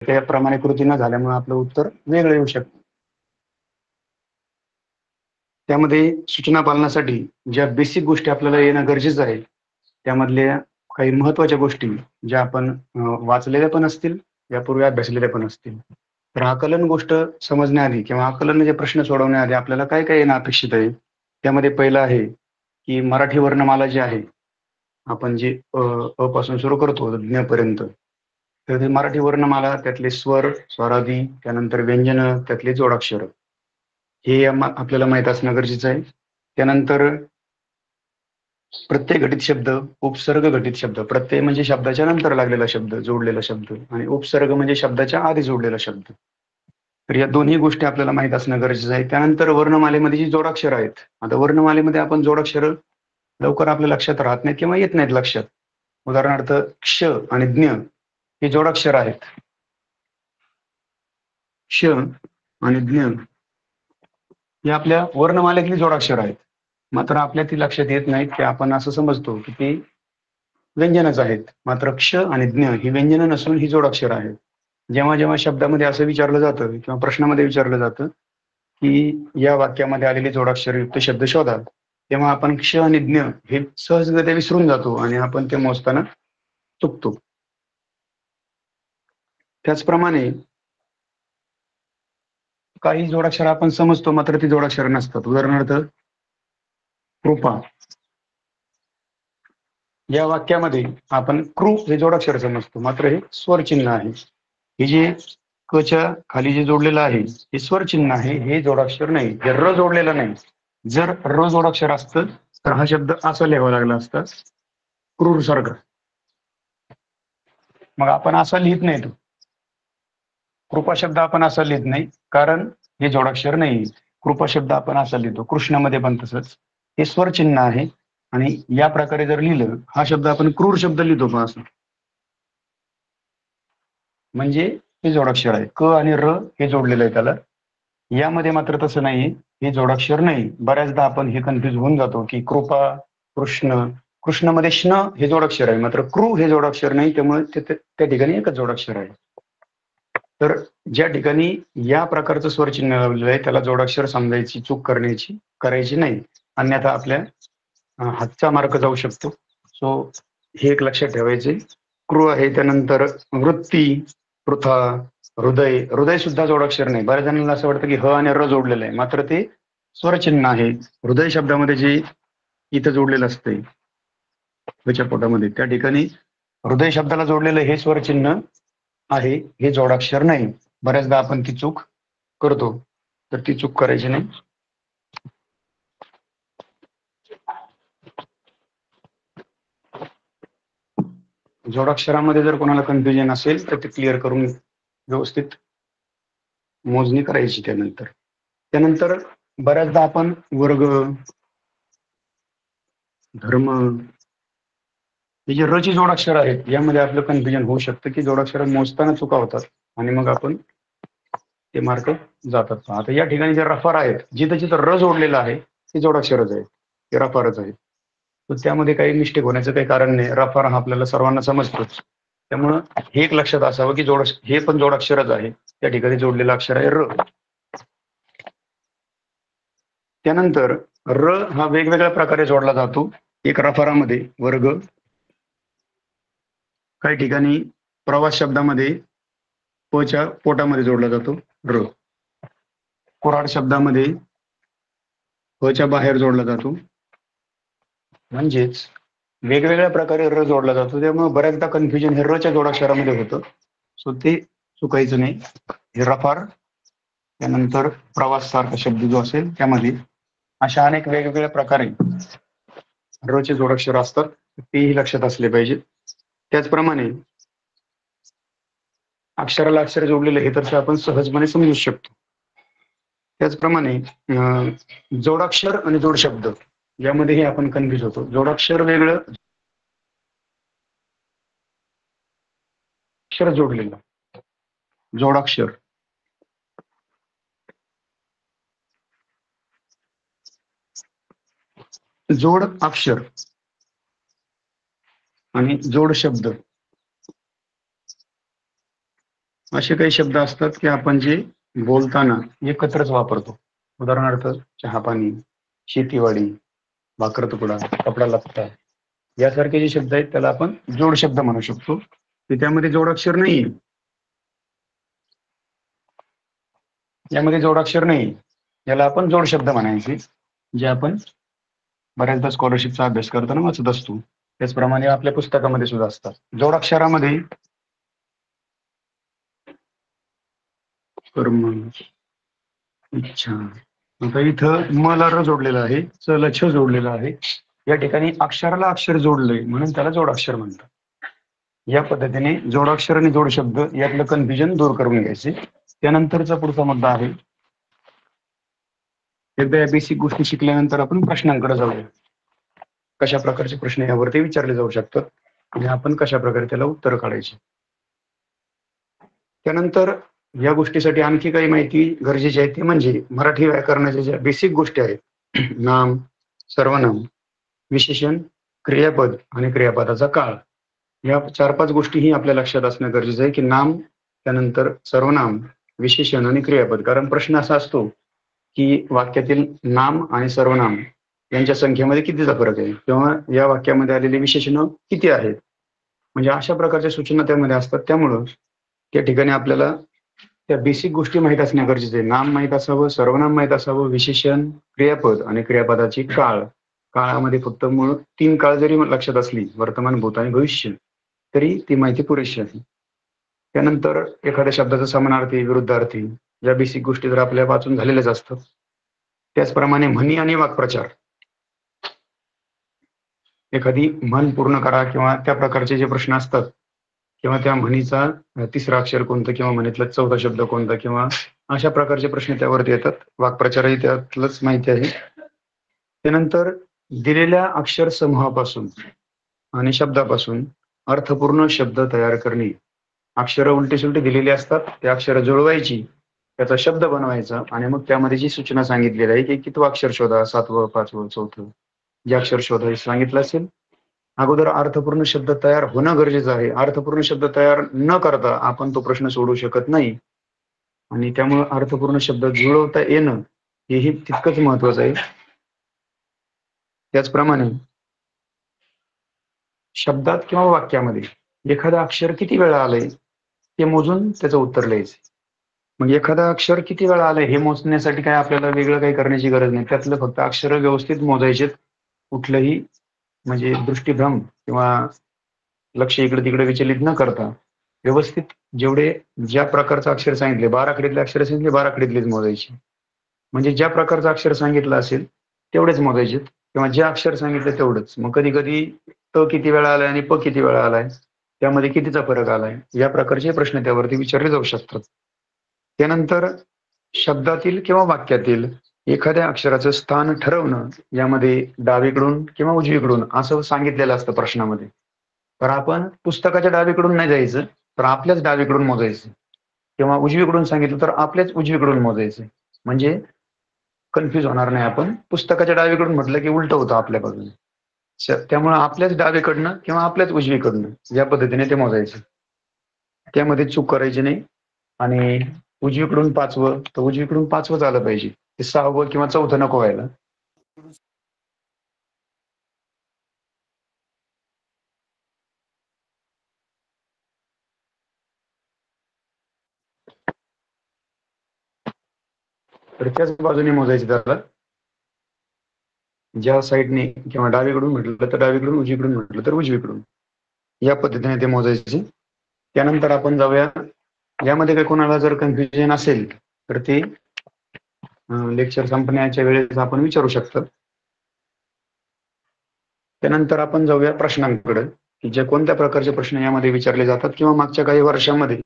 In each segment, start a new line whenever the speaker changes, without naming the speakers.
त्याप्रमाणे कृती न झाल्यामुळे आपलं उत्तर वेगळं येऊ शकतं. त्यामध्ये सूचना पालनासाठी ज्या बेसिक गोष्टी आपल्याला येणं गरजेचं आहे, त्यामधल्या काही महत्त्वाच्या गोष्टी ज्या आपण वाचलेल्या पण असतील, यापूर्वी अभ्यासलेल्या पण असतील. तर आकलन गोष्ट समजण्याआधी किंवा आकलनाचे प्रश्न सोडवण्याआधी आपल्याला काय काय येणं अपेक्षित आहे? त्यामध्ये पहिलं आहे, की मराठी वर्णमाला जी आहे, आपण जी अ पासून सुरू करतो ज्ञ पर्यंत. तर ती मराठी वर्णमाला, त्यातले स्वर, स्वरादी, त्यानंतर व्यंजनं, त्यातले जोडाक्षरं. हे आपल्याला माहीत असणं गरजेचं आहे. त्यानंतर प्रत्यय घटित शब्द, उपसर्ग घटित शब्द. प्रत्यय म्हणजे शब्दाच्या नंतर लागलेला शब्द, जोडलेला शब्द आणि उपसर्ग म्हणजे शब्दाच्या आधी जोडलेला शब्द. तर या दोन्ही गोष्टी आपल्याला माहीत असणं गरजेचं आहे. त्यानंतर वर्णमालेमध्ये जी जोडाक्षरं आहेत. आता वर्णमालेमध्ये आपण जोडाक्षरं लवकर आपल्या लक्षात राहत नाहीत किंवा येत नाहीत लक्षात. उदाहरणार्थ क्ष आणि ज्ञ हे जोडाक्षर आहेत. क्ष आणि ज्ञ ही आपल्या वर्णमालेतली जोडाक्षर आहेत. मात्र आपल्या ती लक्षात येत नाहीत, की आपण असं समजतो की ती व्यंजनच आहेत. मात्र क्ष आणि ज्ञ ही व्यंजनं नसून ही जोडाक्षर आहेत. जेव्हा जेव्हा शब्दामध्ये असं विचारलं जातं किंवा प्रश्नामध्ये विचारलं जातं, की या वाक्यामध्ये आलेले जोडाक्षरयुक्त शब्द शोधा. तेव्हा आपण क्ष आणि ज्ञ हे सहजगत्या विसरून जातो आणि आपण ते मोजताना चुकतो. त्याचप्रमाणे काही जोडाक्षर आपण समजतो, मात्र ती जोडाक्षर नसतात. उदाहरणार्थ कृपा या वाक्यामध्ये आपण कृ हे जोडाक्षर समजतो, मात्र हे स्वरचिन्ह आहे. हे जे क च्या खाली जे जोडलेलं आहे हे स्वरचिन्ह आहे, हे जोडाक्षर नाही. हे र जोडलेलं नाही. जर र जोडाक्षर असतं तर हा शब्द असा लिहावा लागला असता, क्रूर सारखा. मग आपण असा लिहित नाही तो. कृपा शब्द आपण असा लिहित नाही, कारण हे जोडाक्षर नाही. कृपा शब्द आपण असा लिहितो. कृष्णामध्ये पण तसंच. हे स्वरचिन्ह आहे आणि या प्रकारे जर लिहिलं, हा शब्द आपण क्रूर शब्द लिहितो पहा असं. म्हणजे हे जोडाक्षर आहे. क आणि र हे जोडलेलं आहे त्याला. यामध्ये मात्र तसं नाही. हे जोडाक्षर नाही. बऱ्याचदा आपण हे कन्फ्युज होऊन जातो, की कृपा, कृष्ण. कृष्णमध्ये श्न हे जोडाक्षर आहे, मात्र क्रू हे जोडाक्षर नाही. त्यामुळे त्या ठिकाणी एकच जोडाक्षर आहे. तर ज्या ठिकाणी या प्रकारचं स्वरचिन्ह लावलेलं आहे, त्याला जोडाक्षर समजायची चूक करायची नाही. अन्यथा आपल्या हातचा मार्क जाऊ शकतो. सो हे एक लक्षात ठेवायचे. क्रू आहे, त्यानंतर वृत्ती, पृथा, हृदय. हृदय सुद्धा जोडाक्षर नाही. बऱ्याच जणांना असं वाटतं की ह आणि र जोडलेलं आहे, मात्र ते स्वरचिन्ह आहे. हृदय शब्दामध्ये जे इथं जोडलेलं असतंय त्याच्या पोटामध्ये, त्या ठिकाणी हृदय शब्दाला जोडलेलं हे स्वरचिन्ह आहे, हे जोडाक्षर नाही. बऱ्याचदा आपण ती चूक करतो, तर ती चूक करायची नाही. जोडाक्षरामध्ये जर कोणाला कन्फ्युजन असेल तर ते क्लिअर करून व्यवस्थित मोजणी करायची. त्यानंतर बऱ्याचदा आपण वर्ग, धर्म हे जे र ची जोडाक्षर आहेत, यामध्ये आपलं कन्फ्युजन होऊ शकतं की जोडाक्षर मोजताना चुका होतात आणि मग आपण ते मार्क जातात. आता या ठिकाणी जे रफार आहेत, जिथं जिथं र जोडलेलं आहे ते जोडाक्षरच आहे, ते रफारच आहे. तर त्यामध्ये काही मिस्टेक होण्याचं काही कारण नाही. रफार हा आपल्याला सर्वांना समजतोच. त्यामुळं हे एक लक्षात असावं की हे पण जोडाक्षरच आहे. त्या ठिकाणी जोडलेलं अक्षर आहे र. त्यानंतर र हा वेगवेगळ्या प्रकारे जोडला जातो. एक रफारामध्ये वर्ग, काही ठिकाणी प्रवास शब्दामध्ये प च्या पोटामध्ये जोडला जातो र. कुऱ्हाड शब्दामध्ये प च्या बाहेर जोडला जातो. म्हणजेच वेगवेगळ्या प्रकारे र जोडला जातो. त्यामुळे बऱ्याचदा कन्फ्युजन हे र च्या जोडाक्षरामध्ये होतं. सो ते चुकायचं नाही. हे रफार, त्यानंतर प्रवास सारखा शब्द जो असेल त्यामध्ये अशा अनेक वेगवेगळ्या प्रकारे र चे जोडाक्षर असतात, तेही लक्षात असले पाहिजे. त्याचप्रमाणे अक्षराला अक्षर जोडलेलं हे तर आपण सहजपणे समजू शकतो. त्याचप्रमाणे जोडाक्षर आणि जोडशब्द यामध्येही आपण कन्फ्युज होतो. जोडाक्षर वेगळं, अक्षर जोडलेलं. जोडाक्षर जोड अक्षर आणि जोड शब्द असे काही शब्द असतात की आपण जे बोलताना एकत्रच वापरतो. उदाहरणार्थ चहा पाणी, शेतीवाडी, भाकर तुकडा, कपडा लत्ता यासारखे जे शब्द आहेत त्याला आपण जोड शब्द म्हणू शकतो, की त्यामध्ये जोडाक्षर नाही. यामध्ये जोडाक्षर नाही, याला आपण जोड शब्द म्हणायचे, जे आपण बऱ्याचदा स्कॉलरशिपचा अभ्यास करताना वाचत असतो. त्याचप्रमाणे आपल्या पुस्तकामध्ये सुद्धा असतात. जोडाक्षरामध्ये कर्म, इच्छा, आता इथं म ला र जोडलेलं आहे, च ला छ जोडलेलं आहे. या ठिकाणी अक्षराला अक्षर जोडलंय म्हणून त्याला जोडाक्षर म्हणतात. या पद्धतीने जोडाक्षर आणि जोड शब्द यातलं कन्फ्युजन दूर करून घ्यायचे. त्यानंतरचा पुढचा मुद्दा आहे, एकदा या बेसिक गोष्टी शिकल्यानंतर आपण प्रश्नांकडे जाऊया. कशा प्रकारचे प्रश्न यावरती विचारले जाऊ शकतात आणि आपण कशा प्रकारे त्याला उत्तर काढायची. त्यानंतर या गोष्टीसाठी आणखी काही माहिती गरजेची आहे, ती म्हणजे मराठी व्याकरणाच्या ज्या बेसिक गोष्टी आहेत, नाम, सर्वनाम, विशेषण, क्रियापद आणि क्रियापदाचा काळ, या 4-5 गोष्टीही आपल्या लक्षात असणं गरजेचं आहे, की नाम, त्यानंतर सर्वनाम, विशेषण आणि क्रियापद. कारण प्रश्न असा असतो की वाक्यातील नाम आणि सर्वनाम यांच्या संख्येमध्ये कितीचा फरक आहे, किंवा या वाक्यामध्ये आलेले विशेषण किती आहेत, म्हणजे अशा प्रकारच्या सूचना त्यामध्ये असतात. त्यामुळं त्या ठिकाणी आपल्याला त्या बेसिक गोष्टी माहीत असणे गरजेचे आहे. नाम माहीत असावं, सर्वनाम माहीत असावं, विशेषण, क्रियापद आणि क्रियापदाची काळ. काळामध्ये फक्त मूळ 3 काळ जरी लक्षात असली, वर्तमान, भूत आणि भविष्य, तरी ती माहिती पुरेशी आहे. त्यानंतर एखाद्या शब्दाचा समानार्थी, विरुद्धार्थी या बेसिक गोष्टी जर आपल्या वाचून झालेल्याच असतात. त्याचप्रमाणे म्हणी आणि वाक्प्रचार. एखादी म्हण पूर्ण करा किंवा त्या प्रकारचे जे प्रश्न असतात, किंवा त्या म्हणीचा तिसरा अक्षर कोणतं, किंवा म्हणीतला चौथा शब्द कोणता, किंवा अशा प्रकारचे प्रश्न त्यावरती येतात. वाक्प्रचारही त्यातलंच माहिती आहे. त्यानंतर दिलेल्या अक्षर समूहापासून आणि शब्दापासून अर्थपूर्ण शब्द तयार करणे. अक्षरं उलटी सुलटी दिलेली असतात, ते अक्षरं जुळवायची, त्याचा शब्द बनवायचा आणि मग त्यामध्ये जी सूचना सांगितलेली आहे की कितवं अक्षर शोधा, 7वं, 5वं, 4थं, जे अक्षर शोधायचं सांगितलं असेल, अगोदर अर्थपूर्ण शब्द तयार होणं गरजेचं आहे. अर्थपूर्ण शब्द तयार न करता आपण तो प्रश्न सोडवू शकत नाही, आणि त्यामुळे अर्थपूर्ण शब्द जुळवता येणं हेही तितकंच महत्वाचं आहे. त्याचप्रमाणे शब्दात किंवा वाक्यामध्ये एखादं अक्षर किती वेळा आलंय ते मोजून त्याचं उत्तर लिहायचं. मग एखादं अक्षर किती वेळा आलंय हे मोजण्यासाठी काय आपल्याला वेगळं काही करण्याची गरज नाही. त्यातलं फक्त अक्षर व्यवस्थित मोजायचेत. कुठलंही म्हणजे दृष्टीभ्रम किंवा लक्ष इकडे तिकडे विचलित न करता व्यवस्थित जेवढे ज्या प्रकारचं अक्षर सांगितले, 12 आकडीतले अक्षर सांगितले, 12 आकडीतलेच मोजायचे. म्हणजे ज्या प्रकारचं अक्षर सांगितलं असेल तेवढेच मोजायचे, किंवा जे अक्षर सांगितलं तेवढंच. मग कधी कधी त किती वेळा आलाय आणि प किती वेळा आलाय, त्यामध्ये कितीचा फरक आलाय, या प्रकारचे प्रश्न त्यावरती विचारले जाऊ शकतात. त्यानंतर शब्दातील किंवा वाक्यातील एखाद्या अक्षराचं स्थान ठरवणं, यामध्ये डावीकडून किंवा उजवीकडून असं सांगितलेलं असतं प्रश्नामध्ये. तर आपण पुस्तकाच्या डावीकडून नाही जायचं, तर आपल्याच डावीकडून मोजायचं, किंवा उजवीकडून सांगितलं तर आपल्याच उजवीकडून मोजायचं. म्हणजे कन्फ्यूज होणार नाही आपण. पुस्तकाच्या डावीकडून म्हटलं की उलट होतं आपल्या बाजूने. त्यामुळे आपल्याच डावीकडनं किंवा आपल्याच उजवीकडनं या पद्धतीने ते मोजायचं. त्यामध्ये चूक करायची नाही. आणि उजवीकडून 5वं तर उजवीकडून 5वंच आलं पाहिजे, ते 6वं किंवा 4थं नको व्हायला. तर त्याच बाजूने मोजायचं त्याला. ज्या साईडने किंवा डावीकडून म्हटलं तर डावीकडून, उजवीकडून म्हटलं तर उजवीकडून, या पद्धतीने ते मोजायचे. त्यानंतर आपण जाऊया, यामध्ये काही कोणाला जर कन्फ्युजन असेल तर ते लेक्चर संपण्याच्या वेळेस आपण विचारू शकतो. त्यानंतर आपण जाऊया प्रश्नांकडे, की जे कोणत्या प्रकारचे प्रश्न यामध्ये विचारले जातात, किंवा मागच्या काही वर्षांमध्ये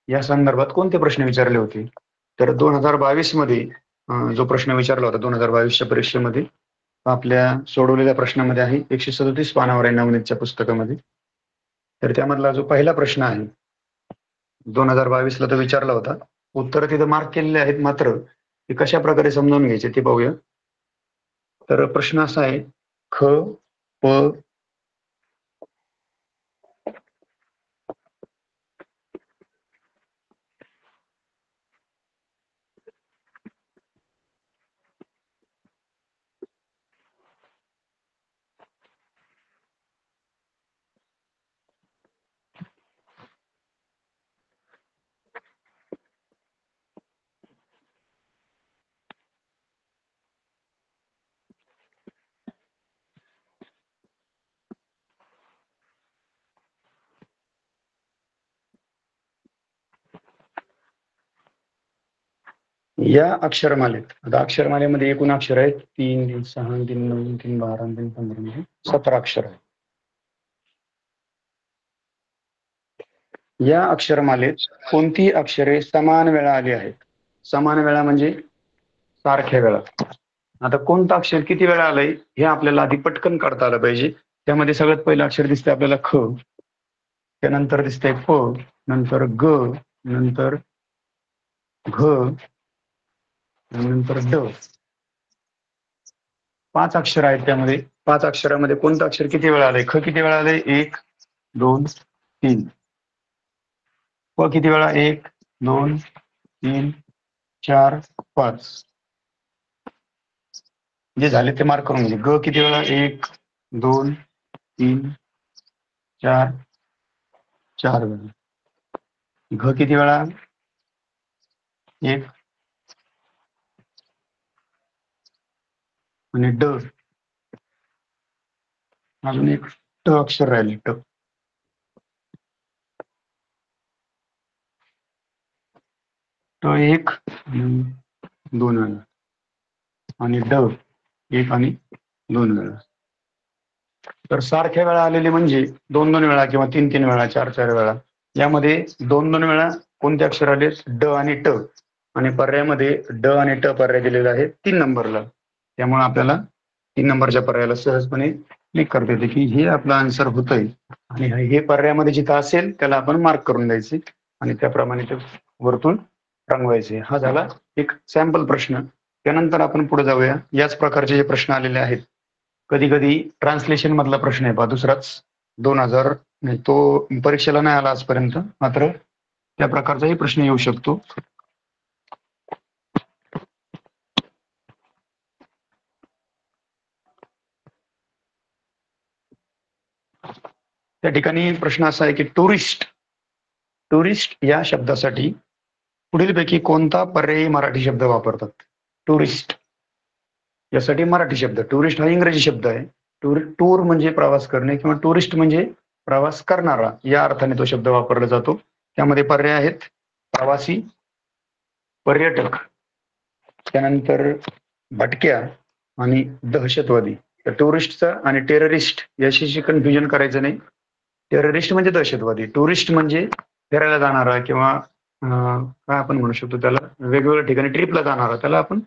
या संदर्भात कोणते प्रश्न विचारले होते. तर 2022 मध्ये जो प्रश्न विचारला होता 2022च्या परीक्षेमध्ये, आपल्या सोडवलेल्या प्रश्नामध्ये आहे, 137 पानावर आहे नवनीतच्या पुस्तकामध्ये. तर त्यामधला जो पहिला प्रश्न आहे 2022ला तो विचारला होता. उत्तर तिथं मार्क केलेले आहेत, मात्र ते कशा प्रकारे समजावून घ्यायचे ते पाहूया. तर प्रश्न असा आहे, ख, प, या अक्षरमालेत, आता अक्षरमालेमध्ये एकूण अक्षर आहेत 3, 3, 6, 3, 9, 3, 12, 3, 15, 17 अक्षर आहेत. या अक्षरमालेत कोणती अक्षरे समान वेळा आली आहेत? समान वेळा म्हणजे सारख्या वेळा. आता कोणतं अक्षर किती वेळा आलंय हे आपल्याला आधी पटकन काढता आलं पाहिजे. त्यामध्ये सगळ्यात पहिलं अक्षर दिसतंय आपल्याला ख, त्यानंतर दिसतंय प, नंतर ग, नंतर घ, नंतर ड. 5 अक्षर आहेत त्यामध्ये. 5 अक्षरामध्ये कोणतं अक्षर किती वेळा आलंय? ख किती वेळा आलंय? 1, 2, 3. प किती वेळा? 1, 2, 3, 4, 5. जे झाले ते मार्क करून घे. ग किती वेळा? 1, 2, 3, 4, 4 वेळा. घ किती वेळा? 1. आणि ड, अजून एक ट अक्षर राहिले. ट, ट 1 आणि 2 वेळा, आणि ड 1 आणि 2 वेळा. तर सारख्या वेळा आलेले म्हणजे 2-2 वेळा किंवा 3-3 वेळा, 4-4 वेळा. यामध्ये 2-2 वेळा कोणते अक्षर आले? ड आणि ट. आणि पर्यायामध्ये ड आणि ट पर्याय दिलेला आहे 3 नंबरला. त्यामुळे आपल्याला 3 नंबरच्या पर्यायाला सहजपणे क्लिक करता येते की हे आपलं आन्सर होतंय. आणि हे पर्यायामध्ये जिथं असेल त्याला आपण मार्क करून द्यायचे आणि त्याप्रमाणे ते वरतून रंगवायचे. हा झाला एक सॅम्पल प्रश्न. त्यानंतर आपण पुढे जाऊया. याच प्रकारचे जे प्रश्न आलेले आहेत. कधी कधी ट्रान्सलेशन मधला प्रश्न आहे पहा दुसराच 2000, तो परीक्षेला नाही आला आजपर्यंत, मात्र त्या प्रकारचाही प्रश्न येऊ शकतो. त्या ठिकाणी प्रश्न असा आहे की टुरिस्ट या शब्दासाठी पुढीलपैकी कोणता पर्यायी मराठी शब्द वापरतात? टुरिस्ट यासाठी मराठी शब्द. टुरिस्ट हा इंग्रजी शब्द आहे. टूर म्हणजे प्रवास करणे किंवा टुरिस्ट म्हणजे प्रवास करणारा या अर्थाने तो शब्द वापरला जातो. त्यामध्ये पर्याय आहेत प्रवासी, पर्यटक, त्यानंतर भटक्या आणि दहशतवादी. तर टुरिस्टचा आणि टेररिस्ट याशी कन्फ्युजन करायचं नाही. टेररिस्ट म्हणजे दहशतवादी, टुरिस्ट म्हणजे फिरायला जाणारा किंवा काय आपण म्हणू शकतो त्याला, वेगवेगळ्या ठिकाणी ट्रिपला जाणारा, त्याला आपण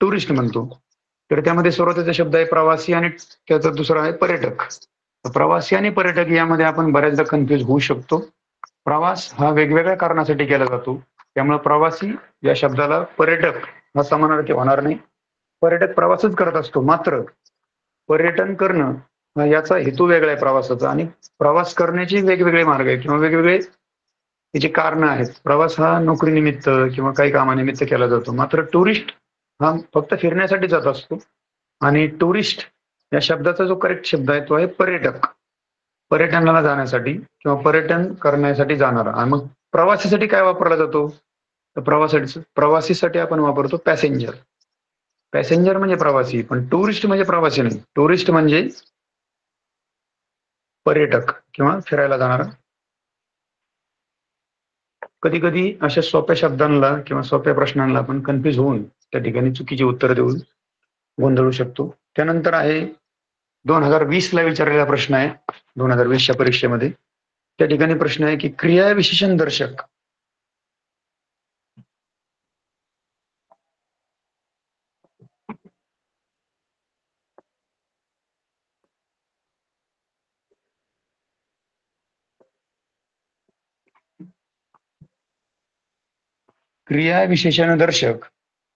टुरिस्ट म्हणतो. तर त्यामध्ये सुरुवातीचा शब्द आहे प्रवासी आणि त्याचा दुसरा आहे पर्यटक. प्रवासी आणि पर्यटक यामध्ये आपण बऱ्याचदा कन्फ्युज होऊ शकतो. प्रवास हा वेगवेगळ्या कारणासाठी केला जातो. त्यामुळे प्रवासी या शब्दाला पर्यटक हा समानार्थी होणार नाही. पर्यटक प्रवासच करत असतो, मात्र पर्यटन करणं याचा हेतू वेगळा आहे प्रवासाचा, आणि प्रवास करण्याचे वेगवेगळे मार्ग आहेत किंवा वेगवेगळे त्याची कारणं आहेत. प्रवास हा नोकरीनिमित्त किंवा काही कामानिमित्त केला जातो, मात्र टुरिस्ट हा फक्त फिरण्यासाठी जात असतो. आणि टुरिस्ट या शब्दाचा जो करेक्ट शब्द आहे तो आहे पर्यटक. पर्यटनाला जाण्यासाठी किंवा पर्यटन करण्यासाठी जाणारा. आणि मग प्रवासासाठी काय वापरला जातो? तर प्रवासीसाठी आपण वापरतो पॅसेंजर. पॅसेंजर म्हणजे प्रवासी, पण टुरिस्ट म्हणजे प्रवासी नाही. टुरिस्ट म्हणजे पर्यटक किंवा फिरायला जाणारा. कधी कधी अशा सोप्या शब्दांना किंवा सोप्या प्रश्नांना आपण कन्फ्युज होऊन त्या ठिकाणी चुकीची उत्तर देऊन गोंधळू शकतो. त्यानंतर आहे 2020ला विचारलेला प्रश्न आहे, 2020च्या परीक्षेमध्ये. त्या ठिकाणी प्रश्न आहे की क्रियाविशेषण दर्शक क्रियाविशेषणदर्शक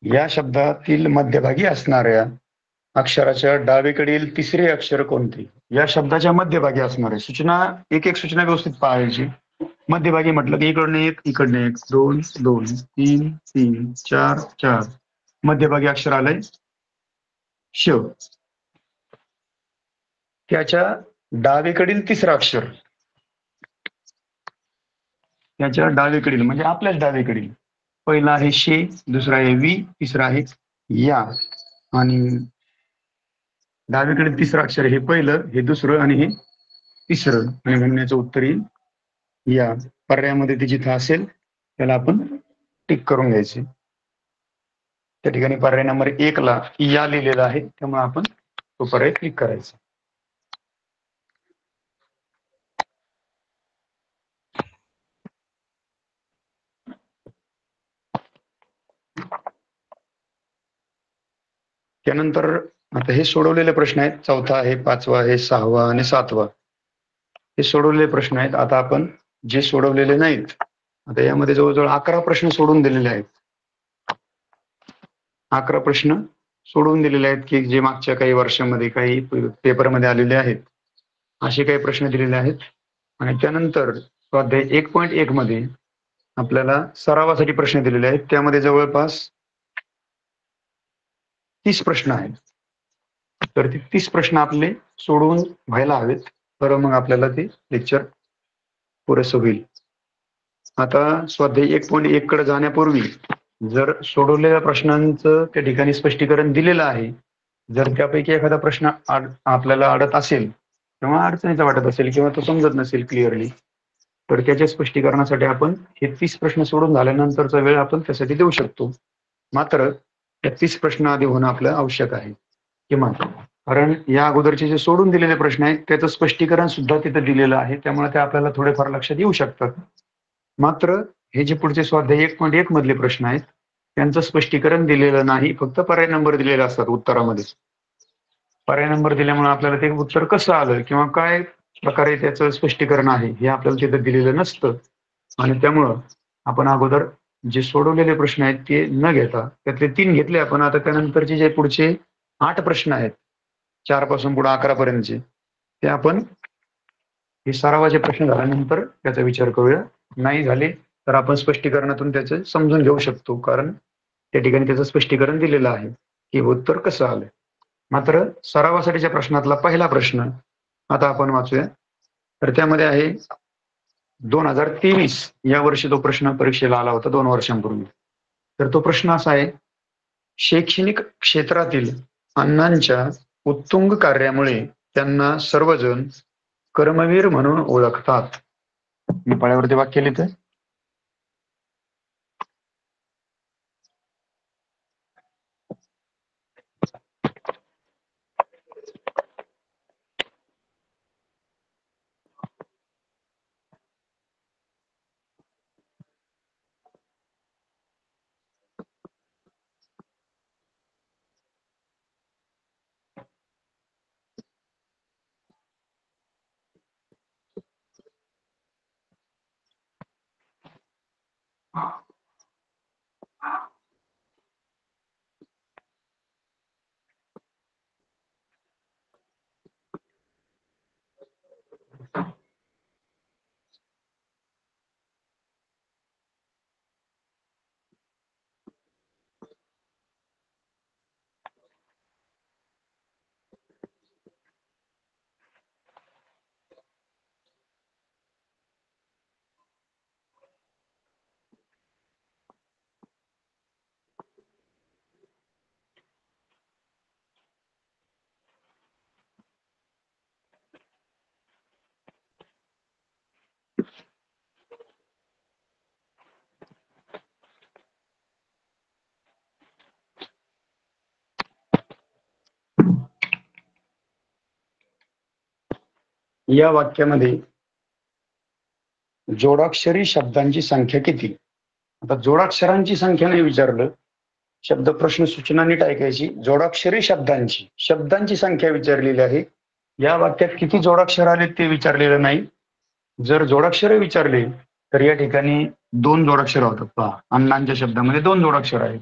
या शब्दातील मध्यभागी असणाऱ्या अक्षराच्या डावीकडील तिसरे अक्षर कोणते? या शब्दाच्या मध्यभागी असणारे सूचना, एक एक सूचना व्यवस्थित पाहायची. मध्यभागी म्हटलं की इकडनं एक, इकडनं एक, 2 2, 3 3, 4 4. मध्यभागी अक्षर आलंय श. त्याच्या डावीकडील तिसरं अक्षर, त्याच्या डावीकडील म्हणजे आपल्याच डावीकडील. पहिला आहे शे, दुसरा आहे वी, तिसरा आहे या. आणि डावीकडील तिसरं अक्षर हे पहिलं, हे दुसरं आणि हे तिसरं. आणि म्हणण्याचं उत्तर येईल या. पर्यायामध्ये ते जिथं असेल त्याला आपण टिक करून घ्यायचे. त्या ठिकाणी पर्याय नंबर 1 ला या लिहिलेला आहे, त्यामुळे आपण तो पर्याय क्लिक करायचा. त्यानंतर आता हे सोडवलेले प्रश्न आहेत. 4था आहे, 5वा आहे, 6वा आणि 7वा हे सोडवलेले प्रश्न आहेत. आता आपण जे सोडवलेले नाहीत, आता यामध्ये जवळजवळ 11 प्रश्न सोडून दिलेले आहेत. 11 प्रश्न सोडून दिलेले आहेत की जे मागच्या काही वर्षांमध्ये काही पेपरमध्ये आलेले आहेत, असे काही प्रश्न दिलेले आहेत. आणि त्यानंतर स्वाध्याय 1.1 मध्ये आपल्याला सरावासाठी प्रश्न दिलेले आहेत. त्यामध्ये जवळपास 30 प्रश्न आहेत. तर ते 30 प्रश्न आपले सोडवून व्हायला हवेत, तर मग आपल्याला ते लेक्चर पुरेसं होईल. आता स्वाध्याय 1.1 कडे जाण्यापूर्वी जर सोडवलेल्या प्रश्नांचं त्या ठिकाणी स्पष्टीकरण दिलेलं आहे, जर त्यापैकी एखादा प्रश्न आपल्याला अडत असेल किंवा अडचणीचा वाटत असेल किंवा तो समजत नसेल क्लिअरली, तर त्याच्या स्पष्टीकरणासाठी आपण हे 30 प्रश्न सोडून झाल्यानंतरचा वेळ आपण त्यासाठी देऊ शकतो. मात्र त्या 30 प्रश्न आधी होणं आपलं आवश्यक आहे किमान, कारण या अगोदरचे जे सोडून दिलेले प्रश्न आहेत त्याचं स्पष्टीकरण सुद्धा तिथं दिलेलं आहे, त्यामुळे ते आपल्याला थोडेफार लक्षात येऊ शकतात. मात्र हे जे पुढचे स्वाध्याय 1.1 मधले प्रश्न आहेत त्यांचं स्पष्टीकरण दिलेलं नाही, फक्त पर्याय नंबर दिलेले असतात उत्तरामध्ये. पर्याय नंबर दिल्यामुळे आपल्याला ते उत्तर कसं आलं किंवा काय प्रकारे त्याचं स्पष्टीकरण आहे हे आपल्याला तिथं दिलेलं नसतं. आणि त्यामुळं आपण अगोदर जे सोडवलेले प्रश्न आहेत ते न घेता त्यातले 3 घेतले आपण. आता त्यानंतरचे जे पुढचे 8 प्रश्न आहेत, 4 पासून पुढे 11 पर्यंतचे, ते आपण हे सरावाचे प्रश्न झाल्यानंतर त्याचा विचार करूया. नाही झाले तर आपण स्पष्टीकरणातून त्याचं समजून घेऊ शकतो, कारण त्या ठिकाणी त्याचं स्पष्टीकरण दिलेलं आहे की उत्तर कसं आलं. मात्र सरावासाठीच्या प्रश्नातला पहिला प्रश्न आता आपण वाचूया. तर त्यामध्ये आहे 2023 या वर्षी तो प्रश्न परीक्षेला आला होता 2 वर्षांपूर्वी. तर तो प्रश्न असा आहे, शैक्षणिक क्षेत्रातील अण्णांच्या उत्तुंग कार्यामुळे त्यांना सर्वजण कर्मवीर म्हणून ओळखतात. मी पाळ्यावरती वाक्य लिहितोय. या वाक्यामध्ये जोडाक्षरी शब्दांची संख्या किती? आता जोडाक्षरांची संख्या नाही विचारलं, शब्द प्रश्न सूचना नीट ऐकायची. जोडाक्षरी शब्दांची संख्या विचारलेली आहे. या वाक्यात किती जोडाक्षर आले ते विचारलेलं नाही. जर जोडाक्षर विचारले तर या ठिकाणी 2 जोडाक्षर होतात. पहा, अण्णांच्या शब्दामध्ये 2 जोडाक्षर आहेत,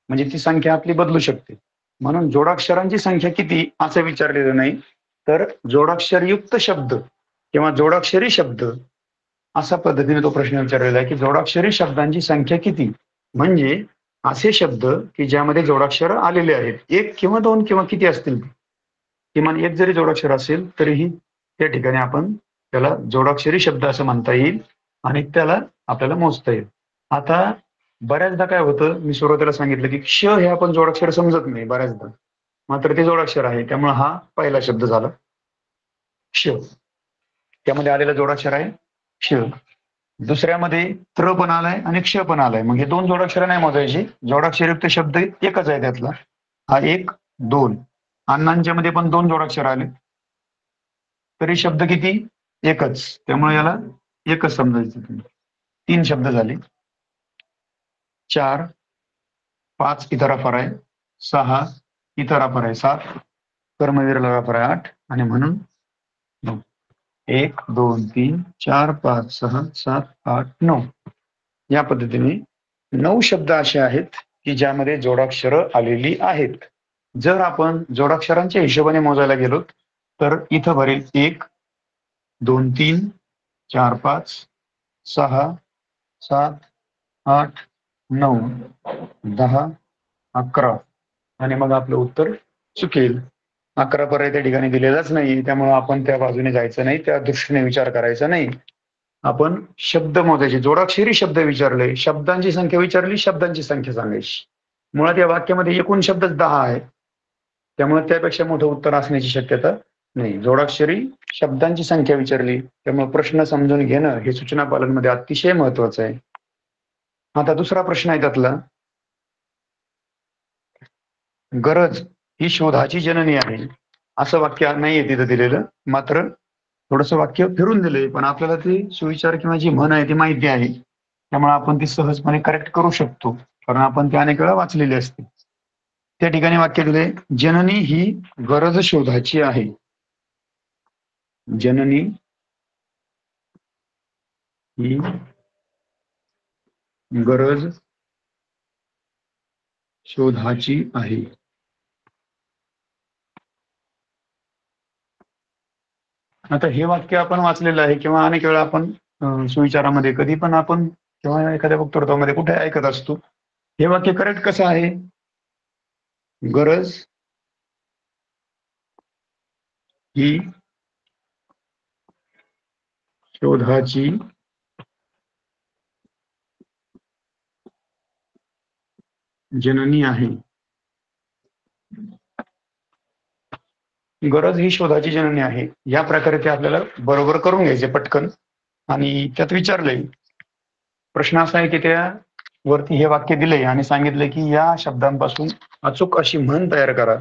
म्हणजे ती संख्या आपली बदलू शकते. म्हणून जोडाक्षरांची संख्या किती असं विचारलेलं नाही, तर जोडाक्षरयुक्त शब्द किंवा जोडाक्षरी शब्द अशा पद्धतीने तो प्रश्न विचारलेला आहे की जोडाक्षरी शब्दांची संख्या किती, म्हणजे असे शब्द की ज्यामध्ये जोडाक्षर आलेले आहेत, 1 किंवा 2 किंवा किती असतील, किमान 1 जरी जोडाक्षर असेल तरीही त्या ठिकाणी आपण त्याला जोडाक्षरी शब्द असं म्हणता येईल आणि त्याला आपल्याला मोजता येईल. आता बऱ्याचदा काय होतं, मी सुरुवातीला सांगितलं की क्ष हे आपण जोडाक्षर समजत नाही बऱ्याचदा, मात्र ते जोडाक्षर आहे, त्यामुळे हा पहिला शब्द झाला क्ष. त्यामध्ये आलेला जोडाक्षर आहे क्ष. दुसऱ्यामध्ये त्र पण आलाय आणि क्ष पण आलाय. मग हे दोन जोडाक्षर नाही मोजायचे. जोडाक्षरयुक्त शब्द एकच आहे त्यातला. हा एक, दोन. अण्णांच्या मध्ये पण दोन जोडाक्षर आले. तरी शब्द किती? एकच. त्यामुळे याला एकच समजायचं तुम्ही. 3 शब्द झाले. 4, 5 इथं रफर आहे. 6 इथं रफर आहे. 7 कर्मवीरला रफर आहे. 8 आणि म्हणून 9. 1, 2, 3, 4, 5, 6, 7, 8, 9. या पद्धतीने 9 शब्द असे आहेत की ज्यामध्ये जोडाक्षर आलेली आहेत. जर आपण जोडाक्षरांच्या हिशोबाने मोजायला गेलो तर इथं भरेल 1, 2, 3, 4, 5, 6, 7, 8, 9, 10, 11 आणि मग आपलं उत्तर चुकेल. 11 पर्याय त्या ठिकाणी दिलेलाच नाही. त्यामुळे आपण त्या बाजूने जायचं नाही. त्या दृष्टीने विचार करायचा नाही. आपण शब्द मोजायचे. जोडाक्षरी शब्द विचारले, शब्दांची संख्या विचारली, शब्दांची संख्या सांगायची. मुळात या वाक्यामध्ये एकूण शब्दच 10 आहे. त्यामुळे त्यापेक्षा मोठं उत्तर असण्याची शक्यता नाही. जोडाक्षरी शब्दांची संख्या विचारली, त्यामुळे प्रश्न समजून घेणं हे सूचना पालनमध्ये अतिशय महत्वाचं आहे. आता दुसरा प्रश्न आहे त्यातला, गरज ही शोधाची जननी आहे असं वाक्य नाहीये तिथं दिलेलं. मात्र थोडंसं वाक्य फिरून दिलंय, पण आपल्याला ती सुविचार किंवा जी म्हण आहे ती माहिती आहे. त्यामुळे आपण ती सहजपणे करेक्ट करू शकतो, कारण आपण ती अनेक वेळा वाचलेली असते. त्या ठिकाणी वाक्य दिले, जननी ही गरज शोधाची आहे. जननी ही गरज शोधाची आहे. आता हे वाक्य आपण वाचलेलं आहे किंवा अनेक वेळा आपण सुविचारामध्ये कधी पण आपण किंवा एखाद्या वक्तृत्वामध्ये कुठे ऐकत असतो. हे वाक्य करेक्ट कसं आहे? गरज ही शोधाची जननी आहे. गरज ही शोधाची जननी आहे. या प्रकारे ते आपल्याला बरोबर करून घ्यायचे पटकन. आणि त्यात विचारलंय, प्रश्न असा आहे की त्या वरती हे वाक्य दिलंय आणि सांगितलंय की या शब्दांपासून अचूक अशी म्हण तयार करा.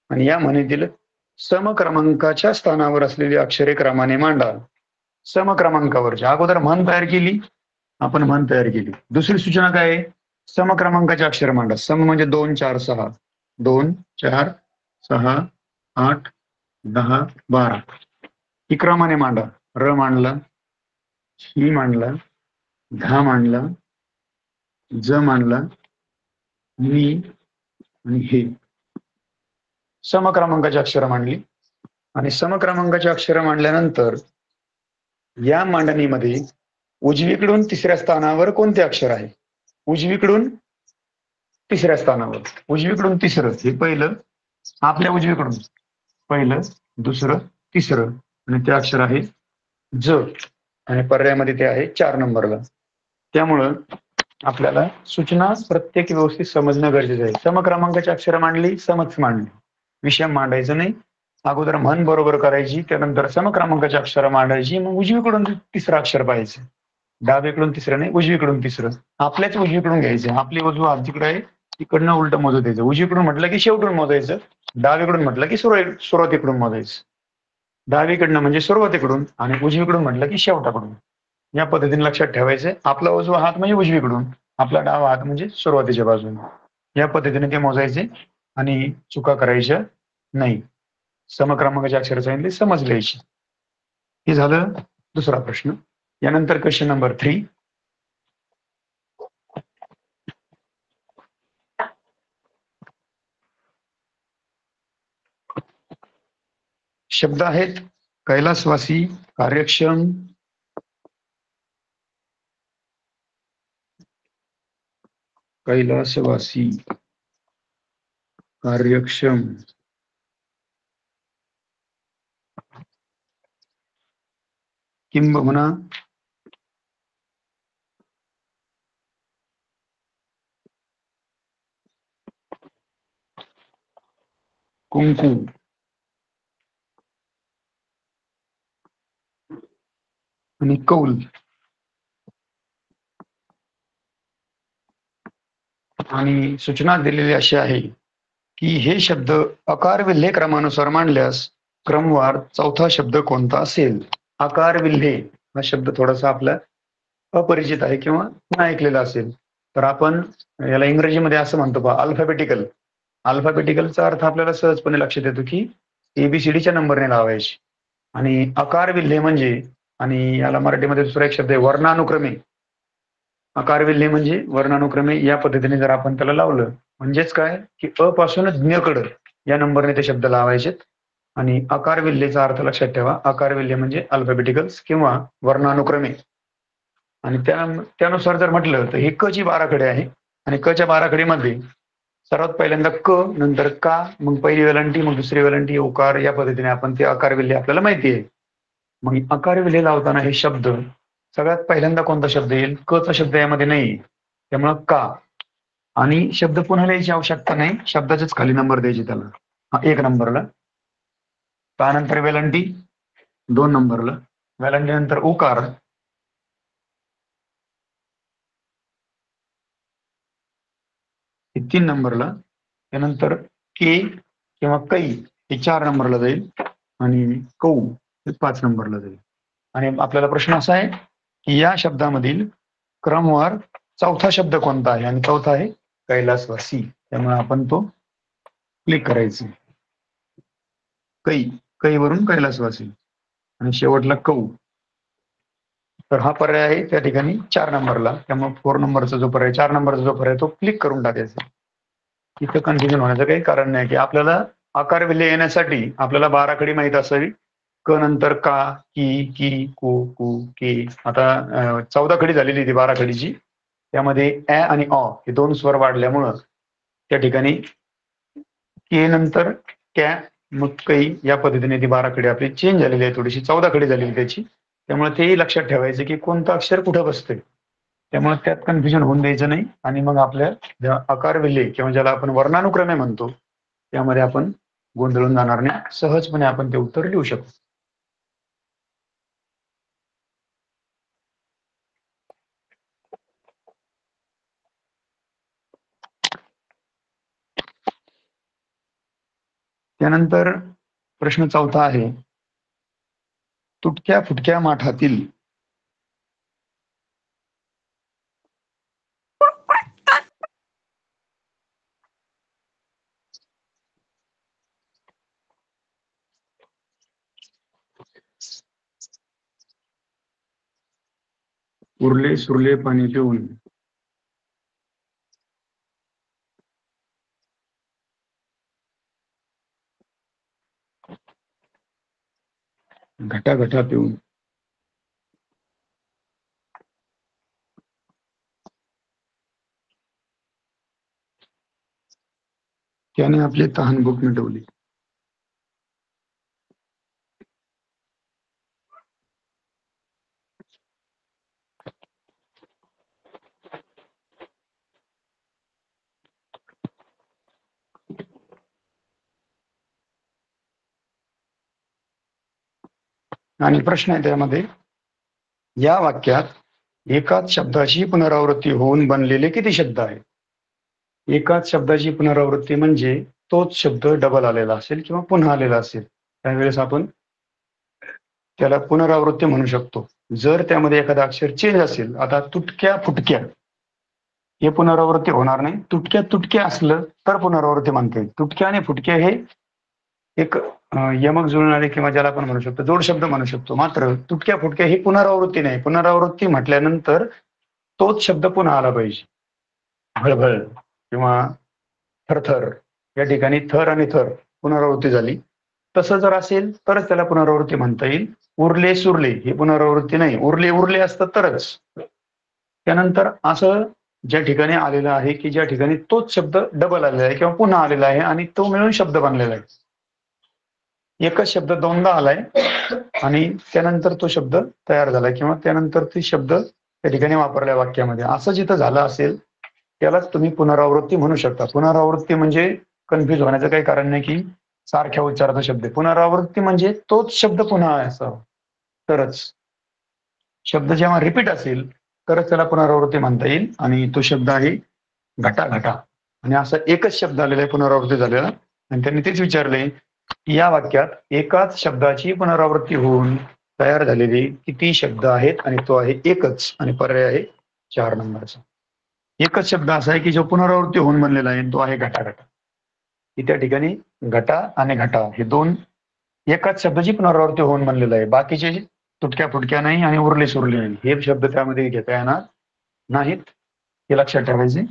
आणि या म्हणीतील समक्रमांकाच्या स्थानावर असलेली अक्षरे क्रमाने मांडा. समक्रमांकावरच्या अगोदर म्हण तयार केली, आपण म्हण तयार केली. दुसरी सूचना काय आहे? समक्रमांकाचे अक्षर मांडा. सम म्हणजे 2, 4, 6. 2, 4, 6, 8, 10, 12. ही क्रमाने मांडा. र मांडला, ही मांडला, धा मांडला, ज मांडला, मी आणि हे. समक्रमांकाची अक्षरं मांडली आणि समक्रमांकाची अक्षरं मांडल्यानंतर या मांडणीमध्ये उजवीकडून तिसऱ्या स्थानावर कोणते अक्षर आहे? उजवीकडून तिसऱ्या स्थानावर. उजवीकडून तिसरं हे पहिलं, आपल्या उजवीकडून पहिलं, दुसरं, तिसरं आणि ते अक्षर आहे ज आणि पर्यायामध्ये ते आहे 4 नंबरला. त्यामुळं आपल्याला सूचना प्रत्येक व्यवस्थित समजणं गरजेचं आहे. समक्रमांकाची अक्षरं मांडली, समच मांडली, विषम मांडायचं नाही. अगोदर म्हण बरोबर करायची, त्यानंतर समक्रमांकाची अक्षरं मांडायची, मग उजवीकडून तिसरं अक्षर पाहायचं. डावीकडून तिसरं नाही, उजवीकडून तिसरं. आपल्याच उजवीकडून घ्यायचं. आपली उजवा हात जिकडे आहे तिकडनं उलट मोजत द्यायचं. उजवीकडून म्हटलं की शेवटून मोजायचं, डावीकडून म्हटलं की सुरुवातीकडून मोजायचं. डावीकडनं म्हणजे सुरुवातीकडून आणि उजवीकडून म्हटलं की शेवटाकडून. या पद्धतीने लक्षात ठेवायचं. आपला उजवा हात म्हणजे उजवीकडून, आपला डावा हात म्हणजे सुरुवातीच्या बाजूने. या पद्धतीने ते मोजायचे आणि चुका करायच्या नाही. समक्रमांकाचे अक्षर सांगितले, समज लिहायची. हे झालं दुसरा प्रश्न. यानंतर क्वेश्चन नंबर 3. शब्द आहेत कैलासवासी, कार्यक्षम, कैलासवासी, कार्यक्षम, किंबहुना कुंकू आणि कौल आणि सूचना दिलेली अशी आहे की हे शब्द अकार विल्हे क्रमानुसार मांडल्यास क्रमवार चौथा शब्द कोणता असेल. आकार विल्हे हा शब्द थोडासा आपला अपरिचित आहे किंवा न ऐकलेला असेल तर आपण याला इंग्रजीमध्ये असं म्हणतो पहा, अल्फाबेटिकल. अल्फाबेटिकलचा अर्थ आपल्याला सहजपणे लक्षात येतो की एबीसीडीच्या नंबरने लावायचे. आणि आकार विल्हे म्हणजे, आणि याला मराठीमध्ये दुसरा एक शब्द आहे वर्णानुक्रमे. आकार विल्हे म्हणजे वर्णानुक्रमे या पद्धतीने जर आपण त्याला लावलं म्हणजेच काय की अ पासून ज्ञ कडं या नंबरने ते शब्द लावायचे. आणि आकार विल्हेचा अर्थ लक्षात ठेवा, आकार विल्हे म्हणजे अल्फाबेटिकल्स किंवा वर्णानुक्रमे. आणि त्यानुसार जर म्हटलं तर हे क ची बाराखडी आहे आणि क च्या बाराखडीमध्ये सर्वात पहिल्यांदा क, नंतर का, मग पहिली वेलांटी, मग दुसरी वेलांटी, उकार, या पद्धतीने आपण ते आकार विल्हे आपल्याला माहिती आहे. मग आकार विल्हे लावताना हे शब्द सगळ्यात पहिल्यांदा कोणता शब्द येईल, क चा शब्द यामध्ये नाही, त्यामुळं का. आणि शब्द पुन्हा लिहायची आवश्यकता नाही, शब्दाचेच खाली नंबर द्यायचे त्याला. 1 नंबरला, त्यानंतर वेलांटी 2 नंबरला, वेलांटी नंतर उकार, हे 3 नंबरला, त्यानंतर के किंवा कै हे 4 नंबरला जाईल आणि कौ हे 5 नंबरला जाईल. आणि आपल्याला प्रश्न असा आहे की या शब्दामधील क्रमवार चौथा शब्द कोणता आहे, आणि चौथा आहे कैलासवासी. त्यामुळे आपण तो क्लिक करायचा. कै, कै वरून कैलासवासी आणि शेवटला कौ. तर हा पर्याय आहे त्या ठिकाणी 4 नंबरला, त्यामुळे 4 नंबरचा जो पर्याय, 4 नंबरचा जो पर्याय तो क्लिक करून टाकायचा. इथं कन्फ्युजन होण्याचं काही कारण नाही की आपल्याला आकार विल्हे येण्यासाठी आपल्याला बाराखडी माहित असावी. क नंतर का, की, कु, कु, के. आता 14 खडी झालेली ती बाराखडीची, त्यामध्ये ॲ आणि अ हे 2 स्वर वाढल्यामुळं त्या ठिकाणी के नंतर कॅ, मग कै, या पद्धतीने ती बाराखडी आपली चेंज झालेली आहे, थोडीशी 14 खडी झालेली त्याची. त्यामुळे तेही लक्षात ठेवायचं की कोणतं अक्षर कुठं बसतंय. त्यामुळे त्यात कन्फ्युजन होऊन द्यायचं नाही. आणि मग आपल्या आकार विल्हे किंवा ज्याला आपण वर्णानुक्रमे म्हणतो त्यामध्ये आपण गोंधळून जाणार नाही, सहजपणे आपण ते उत्तर लिहू शकतो. त्यानंतर प्रश्न 4था आहे, तुटक्या फुटक्या माठातील उरले सुरले पाणी पिऊन घटा घटा पिऊन त्याने आपली तहानभूक मिटवली. आणि प्रश्न आहे त्यामध्ये, या वाक्यात एकाच शब्दाची पुनरावृत्ती होऊन बनलेले किती शब्द आहेत. एकाच शब्दाची पुनरावृत्ती म्हणजे तोच शब्द डबल आलेला असेल किंवा पुन्हा आलेला असेल, त्यावेळेस आपण त्याला पुनरावृत्ती म्हणू शकतो. जर त्यामध्ये एखादा अक्षर चेंज असेल, आता तुटक्या फुटक्या हे पुनरावृत्ती होणार नाही, तुटक्या तुटक्या असलं तर पुनरावृत्ती म्हणता येईल. तुटक्या आणि फुटक्या हे एक यमक जुळणारे किंवा ज्याला आपण म्हणू शकतो जोड शब्द म्हणू शकतो. मात्र तुटक्या फुटक्या ही पुनरावृत्ती नाही. पुनरावृत्ती म्हटल्यानंतर तोच शब्द पुन्हा आला पाहिजे. भळभळ किंवा थरथर, या ठिकाणी थर आणि थर पुनरावृत्ती झाली. तसं जर असेल तरच त्याला पुनरावृत्ती म्हणता येईल. उरले सुरले ही पुनरावृत्ती नाही, उरले उरले असतं तरच. त्यानंतर असं ज्या ठिकाणी आलेलं आहे की ज्या ठिकाणी तोच शब्द डबल आलेला आहे किंवा पुन्हा आलेला आहे आणि तो मिळून शब्द बनलेला आहे. एकच शब्द दोनदा आलाय आणि त्यानंतर तो शब्द तयार झालाय किंवा त्यानंतर ते शब्द त्या ठिकाणी वापरलाय वाक्यामध्ये, असं जिथं झालं असेल त्यालाच तुम्ही पुनरावृत्ती म्हणू शकता. पुनरावृत्ती म्हणजे कन्फ्युज होण्याचं काही कारण नाही की सारख्या उच्चाराचा शब्द. पुनरावृत्ती म्हणजे तोच शब्द पुन्हा असावा तरच. शब्द जेव्हा रिपीट असेल तरच त्याला पुनरावृत्ती म्हणता येईल. आणि तो शब्द आहे घटा घटा. आणि असा एकच शब्द आलेला आहे पुनरावृत्ती झालेला, आणि त्यांनी तेच विचारले की या वाक्यात एकाच शब्दाची पुनरावृत्ती होऊन तयार झालेले किती शब्द आहेत, आणि तो आहे एकच, आणि पर्याय आहे 4 नंबरचा. एकच शब्द असा आहे की जो पुनरावृत्ती होऊन बनलेला आहे, तो आहे घटा घटा. की त्या ठिकाणी घटा आणि घटा हे दोन एकाच शब्दाची पुनरावृत्ती होऊन बनलेलं आहे. बाकीचे तुटक्या फुटक्या नाही आणि उरले सुरले नाही, हे शब्द त्यामध्ये घेता येणार नाहीत. हे लक्षात ठेवायचे.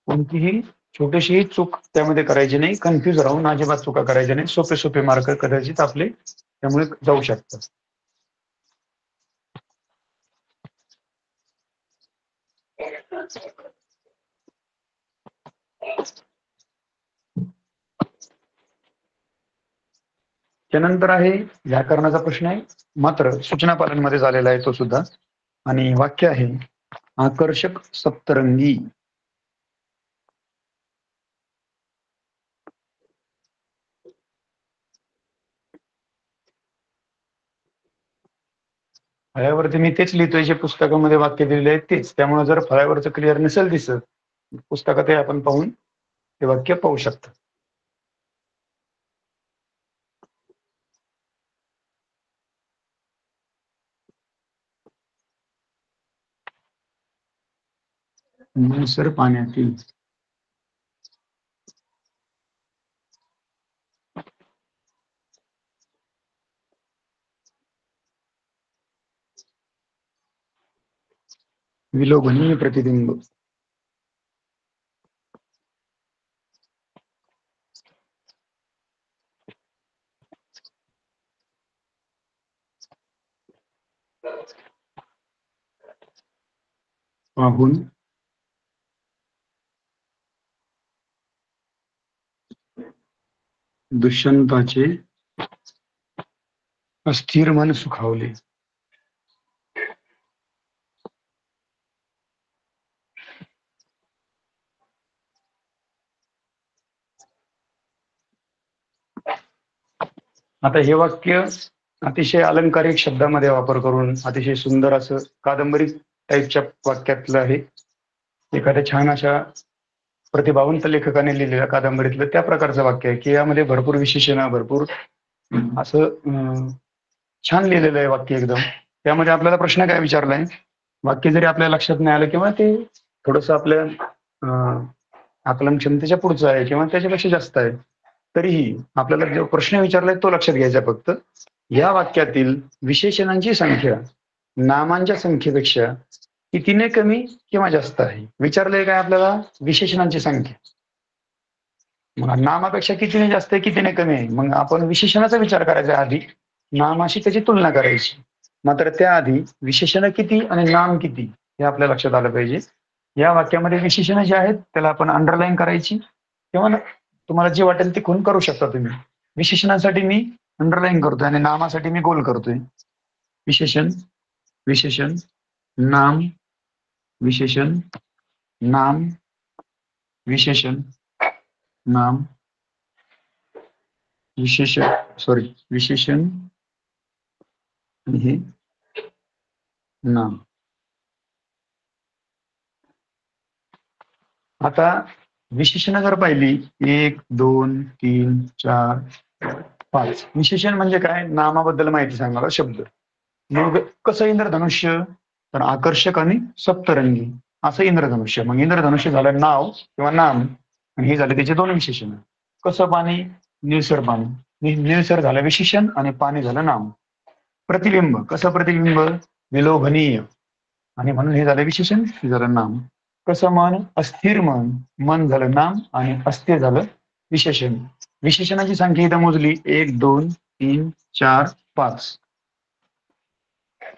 कोणतीही छोटीशी चूक त्यामध्ये करायची नाही, कन्फ्युज राहून अजिबात चुका करायच्या नाही. सोपे सोपे मार्क कदाचित आपले त्यामुळे जाऊ शकतात. त्यानंतर आहे व्याकरणाचा प्रश्न आहे, मात्र सूचना पालनमध्ये झालेला आहे तो सुद्धा. आणि वाक्य आहे आकर्षक सप्तरंगी. फळ्यावरती मी तेच लिहितोय जे पुस्तकामध्ये वाक्य दिलेले आहेत तेच. त्यामुळे जर फळ्यावरचं क्लिअर नसेल दिसत, पुस्तकात आपण पाहून ते वाक्य पाहू शकता. सर पाण्यातील विलोभनीय प्रतिबिंब. पाहून दुष्यंताचे अस्थिर मन सुखावले. आता हे वाक्य अतिशय अलंकारिक शब्दामध्ये वापर करून अतिशय सुंदर असं कादंबरी टाईपच्या वाक्यातलं आहे. एखाद्या छान अशा प्रतिभावंत लेखकाने लिहिलेल्या कादंबरीतलं त्या प्रकारचं वाक्य आहे की यामध्ये भरपूर विशेषण, भरपूर असं छान लिहिलेलं आहे वाक्य एकदम. त्यामध्ये आपल्याला प्रश्न काय विचारलाय, वाक्य जरी आपल्या लक्षात नाही आलं किंवा ते थोडंसं आपल्या आकलन क्षमतेच्या पुढचं आहे किंवा त्याच्यापेक्षा जास्त आहे, तरीही आपल्याला जो प्रश्न विचारलाय तो लक्षात घ्यायचा फक्त. या वाक्यातील विशेषणांची संख्या नामांच्या संख्येपेक्षा कितीने कमी किंवा जास्त आहे. विचारलंय काय आपल्याला, विशेषणांची संख्या. मग नामापेक्षा कितीने जास्त आहे, कितीने कमी आहे, मग आपण विशेषणाचा विचार करायचा आधी, नामाशी त्याची तुलना करायची. मात्र त्याआधी विशेषण किती आणि नाम किती हे आपल्या लक्षात आलं पाहिजे. या वाक्यामध्ये विशेषणं जे आहेत त्याला आपण अंडरलाईन करायची किंवा तुम्हाला जे वाटेल ते खून करू शकता तुम्ही. विशेषणासाठी मी अंडरलाईन करतोय आणि नामासाठी मी गोल करतोय. विशेषण, विशेषण, नाम, विशेषण, नाम, विशेषण, नाम, विशेषण आणि हे नाम. आता विशेषण जर पाहिली 1, 2, 3, 4, 5. विशेषण म्हणजे काय, नामाबद्दल माहिती सांगणारा शब्द. मग कसं इंद्रधनुष्य, तर आकर्षक आणि सप्तरंगी असं इंद्रधनुष्य. मग इंद्रधनुष्य झालं नाव किंवा नाम, आणि हे झाले त्याचे दोन विशेषण. कसं पाणी, निळसर पाणी. निळसर झालं विशेषण आणि पाणी झालं नाम. प्रतिबिंब, कसं प्रतिबिंब, विलोभनीय, आणि म्हणून हे झालं विशेषण, हे झालं नाम. कसं मन, अस्थिर मन, मन झालं नाम आणि अस्थिर झालं विशेषण. विशेषणाची संख्या इथं मोजली 1, 2, 3, 4, 5.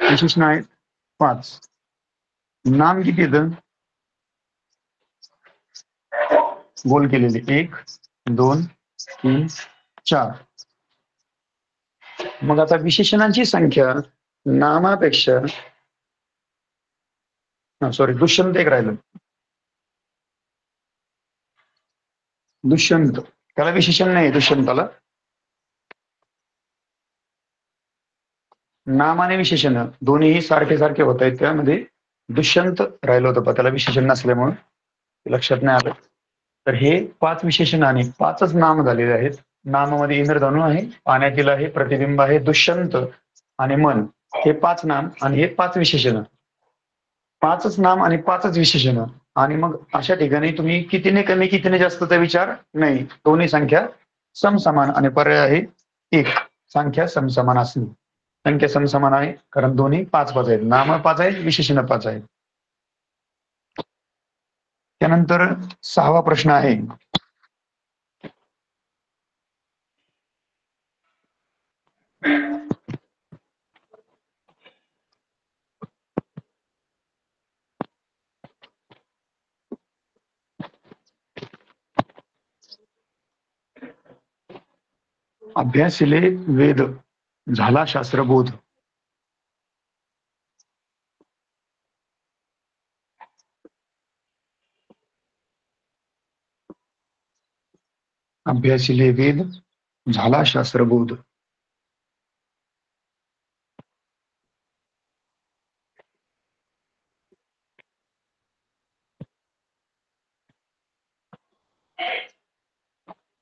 विशेषण आहेत 5. नाम किती येतं, गोल केलेले 1, 2, 3, 4. मग आता विशेषणांची संख्या नामापेक्षा, सॉरी दुष्यंत एक राहिलं. दुष्यंत, त्याला विशेषण नाही दुष्यंताला. नाम आणि विशेषण दोन्ही सारखे सारखे होत आहेत, त्यामध्ये दुष्यंत राहिलं होतं त्याला विशेषण नसल्यामुळं. लक्षात नाही आलं तर हे 5 विशेषण आणि 5च नाम झालेले आहेत. नामामध्ये इंद्रधनु आहे, पाण्यातील आहे, प्रतिबिंब आहे, दुष्यंत आणि मन, हे 5 नाम आणि हे 5 विशेषण. 5च नाम आणि 5च विशेषण. आणि मग अशा ठिकाणी तुम्ही कितीने कमी कितीने जास्तचा विचार नाही. दोन्ही संख्या समसमान आणि पर्याय आहे 1. संख्या समसमान असणे. संख्या समसमान आहे कारण दोन्ही 5-5 आहेत. नाम 5 आहेत, विशेषण 5 आहेत. त्यानंतर 6वा प्रश्न आहे. अभ्यासिले वेद झाला शास्त्रबोध. अभ्यासिले वेद झाला शास्त्रबोध.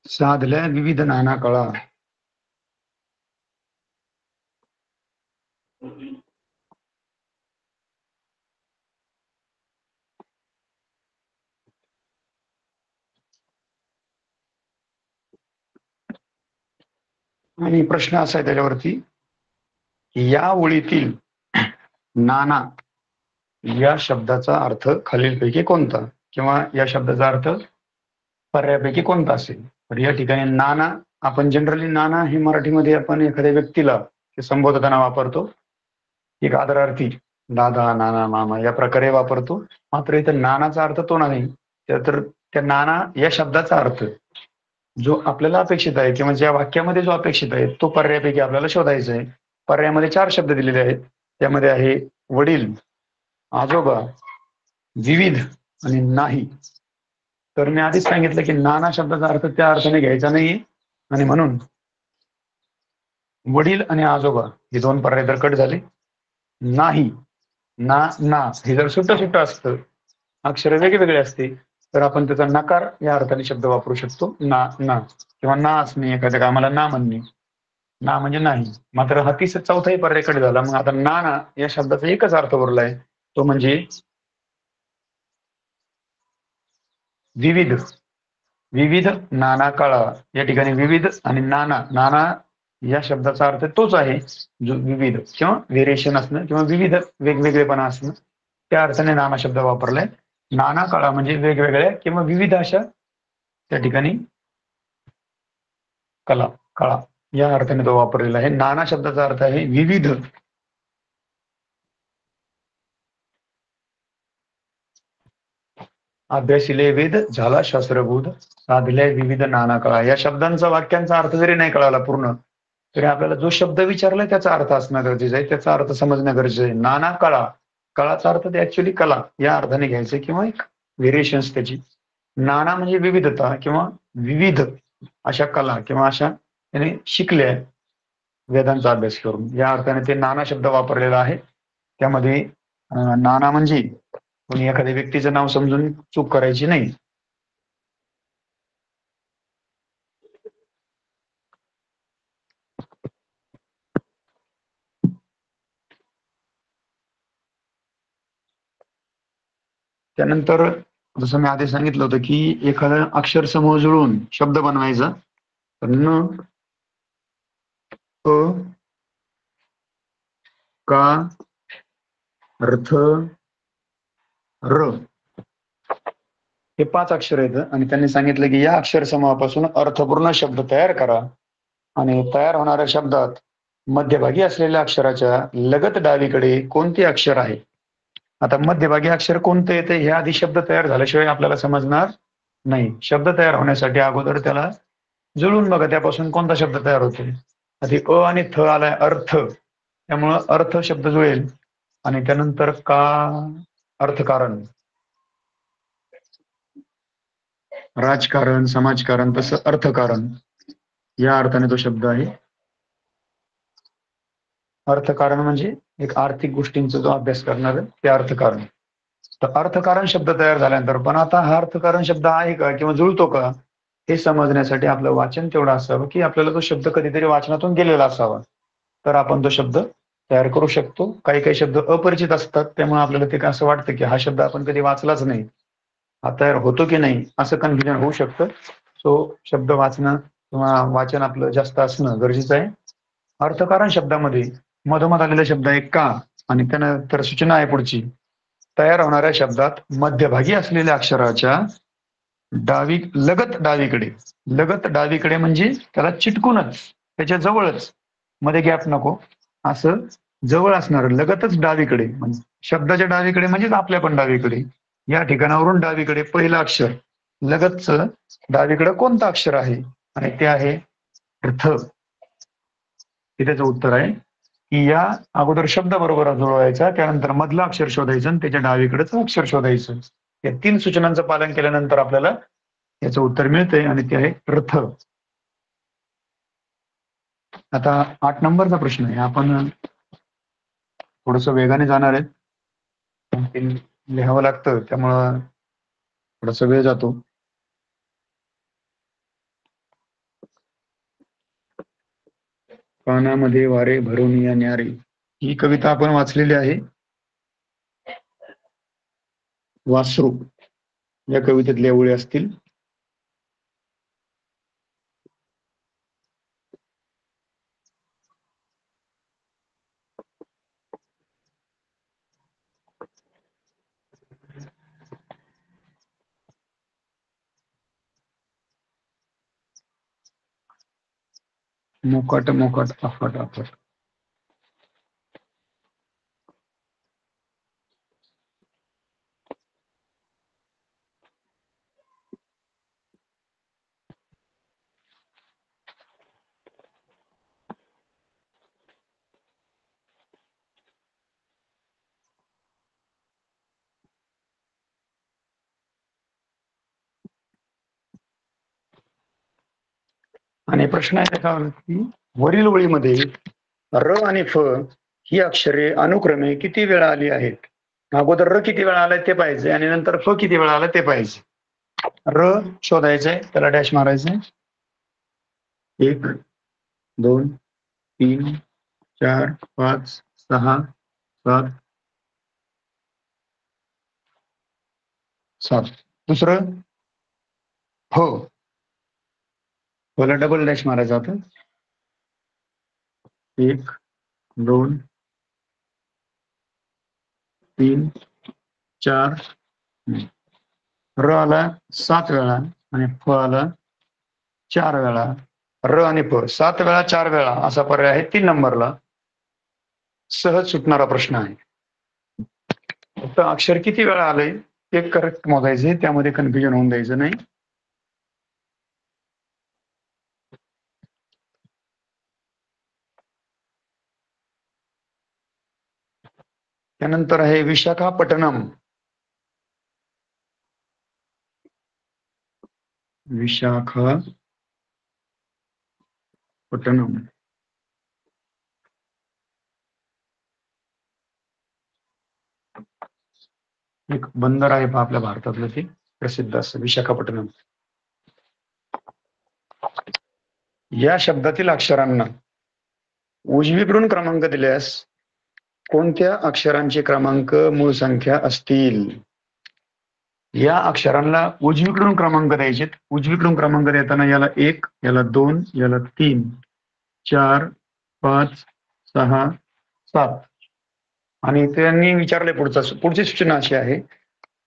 साधल्या विविध नाना कळा. आणि प्रश्न असा आहे त्याच्यावरती, या ओळीतील नाना या शब्दाचा अर्थ खालीलपैकी कोणता, किंवा या शब्दाचा अर्थ पर्यायापैकी कोणता असेल. तर या ठिकाणी नाना, आपण जनरली नाना हे मराठीमध्ये आपण एखाद्या व्यक्तीला संबोधताना वापरतो. एक आदरार्थी दादा, नाना, मामा या प्रकारे वापरतो. मात्र इथं नानाचा अर्थ तो नाही. तर त्या नाना या शब्दाचा अर्थ जो आपल्याला अपेक्षित आहे किंवा ज्या वाक्यामध्ये जो अपेक्षित आहे तो पर्यायापैकी आपल्याला शोधायचा आहे. पर्यायामध्ये 4 शब्द दिलेले आहेत. त्यामध्ये आहे वडील, आजोबा, विविध आणि नाही. तर मी आधीच सांगितलं की नाना शब्दाचा अर्थ त्या अर्थाने घ्यायचा नाहीये आणि म्हणून वडील आणि आजोबा हे 2 पर्याय तर कट झाले. नाही, ना, ना हे जर सुट्ट सुट्ट असतं, अक्षर वेगवेगळे असते, तर आपण त्याचा नकार या अर्थाने शब्द वापरू शकतो. ना, ना किंवा ना असणे, एखाद्या कामाला ना म्हणणे. ना म्हणजे नाही. मात्र हा 4थाही पर्याय कट झाला. मग आता ना ना या शब्दाचा एकच अर्थ उरलाय, तो म्हणजे विविध. विविध नाना काळा. या ठिकाणी विविध आणि नाना, नाना या शब्दाचा अर्थ तोच आहे जो विविध किंवा व्हेरिएशन असणं किंवा विविध वेगवेगळेपणा असणं, त्या अर्थाने नाना शब्द वापरलाय. नाना काळा म्हणजे वेगवेगळ्या किंवा विविध अशा त्या ठिकाणी कला, काळा या अर्थाने तो वापरलेला आहे. नाना शब्दाचा अर्थ आहे विविध. अभ्यासिले वेद झाला शास्त्रबोध, साधल्या विविध नाना कळा. या शब्दांचा, वाक्यांचा अर्थ जरी नाही कळाला पूर्ण, तरी आपल्याला जो शब्द विचारलाय त्याचा अर्थ असणं गरजेचं आहे, त्याचा अर्थ समजणं गरजेचं आहे. नाना कळा, कळाचा अर्थ ते ऍक्च्युअली कला या अर्थाने घ्यायचं किंवा एक व्हेरिएशन्स त्याची. नाना म्हणजे विविधता किंवा विविध अशा कला किंवा अशा त्याने शिकल्या वेदांचा अभ्यास करून, या अर्थाने ते नाना शब्द वापरलेला आहे. त्यामध्ये नाना म्हणजे कोणी एखाद्या व्यक्तीचं नाव समजून चूक करायची नाही. त्यानंतर जसं मी आधी सांगितलं होतं की एखादा अक्षर समूह जुळून शब्द बनवायचा. तर न, अ, का, अर्थ, र हे 5 अक्षर आहेत आणि त्यांनी सांगितलं की या अक्षर समूहापासून अर्थपूर्ण शब्द तयार करा आणि तयार होणाऱ्या शब्दात मध्यभागी असलेल्या अक्षराच्या लगत डावीकडे कोणते अक्षर आहे. आता मध्यभागी अक्षर कोणतं येते हे आधी शब्द तयार झाल्याशिवाय आपल्याला समजणार नाही. शब्द तयार होण्यासाठी अगोदर त्याला जुळून बघा त्यापासून कोणता शब्द तयार होतो. आधी अ आणि थ आलाय अर्थ, त्यामुळं अर्थ शब्द जुळेल. आणि त्यानंतर का, अर्थकारण, राजकारण, समाजकारण, तसं अर्थकारण या अर्थाने तो शब्द आहे. अर्थकारण म्हणजे एक आर्थिक गोष्टींचा जो अभ्यास करणार ते अर्थकारण. तर अर्थकारण शब्द तयार झाल्यानंतर पण आता हा अर्थकारण शब्द आहे का किंवा जुळतो का हे समजण्यासाठी आपलं वाचन तेवढं असावं की आपल्याला तो शब्द कधीतरी वाचनातून गेलेला असावा, तर आपण तो शब्द तयार करू शकतो. काही काही शब्द अपरिचित असतात, त्यामुळे आपल्याला ते असं वाटतं की हा शब्द आपण कधी वाचलाच नाही, हा तयार होतो की नाही असं कन्फ्युजन होऊ शकतं. सो शब्द वाचणं किंवा वाचन आपलं जास्त असणं गरजेचं आहे. अर्थकारण शब्दामध्ये मधोमध आलेला शब्द आहे का, आणि त्यानंतर सूचना आहे पुढची. तयार होणाऱ्या शब्दात मध्यभागी असलेल्या अक्षराच्या डावीकडे, लगत डावीकडे म्हणजे त्याला चिटकूनच, त्याच्या जवळच, मध्ये गॅप नको, असं जवळ असणार लगतच डावीकडे, म्हणजे शब्दाच्या डावीकडे म्हणजेच आपल्या पण डावीकडे, या ठिकाणावरून डावीकडे पहिलं अक्षर लगतच डावीकडे कोणतं अक्षर आहे, आणि ते आहे थ. हे त्याचं उत्तर आहे की या अगोदर शब्द बरोबर जुळवायचा, त्यानंतर मधलं अक्षर शोधायचं आणि त्याच्या डावीकडेच अक्षर शोधायचं. या 3 सूचनांचं पालन केल्यानंतर आपल्याला याचं उत्तर मिळतंय, आणि ते आहे रथ. आता 8 नंबरचा प्रश्न आहे. आपण थोडस वेगाने जाणार आहेत, लिहावं लागतं त्यामुळं थोडासा वेळ जातो. कानामध्ये वारे भरून या न्यारे, ही कविता आपण वाचलेली आहे. वासरू या कवितेतल्या ओळी असतील. मोकाट मोकाट अफाट अफाट. आणि प्रश्न आहे त्याच्यावर की वरील ओळीमध्ये र आणि फ ही अक्षरे अनुक्रमे किती वेळा आली आहेत. अगोदर र किती वेळा आलाय ते पाहिजे, आणि नंतर फ किती वेळा आला ते पाहिजे. र शोधायचंय, त्याला डॅश मारायचंय. 1 2 3 4 5 6 7 7. दुसरं हो, मला डबल डॅश मारायचा होता. 1 2 3 4. र आला 7 वेळा आणि फ आला 4 वेळा. र आणि फ 7 वेळा 4 वेळा असा पर्याय आहे 3 नंबरला. सहज सुटणारा प्रश्न आहे. फक्त अक्षर किती वेळा आलंय ते करेक्ट मोजायचे, त्यामध्ये कन्फ्युजन होऊन द्यायचं नाही. त्यानंतर आहे विशाखापट्टणम. विशाखापट्टणम एक बंदर आहे आपल्या भारतातलं, ते प्रसिद्ध असं विशाखापट्टणम. या शब्दातील अक्षरांना उजवीकडून क्रमांक दिल्यास कोणत्या अक्षरांचे क्रमांक मूळ संख्या असतील. या अक्षरांना उजवीकडून क्रमांक द्यायचे. उजवीकडून क्रमांक देताना याला 1, याला 2, याला 3, 4, 5, 6, 7. आणि त्यांनी विचारले पुढची सूचना अशी आहे,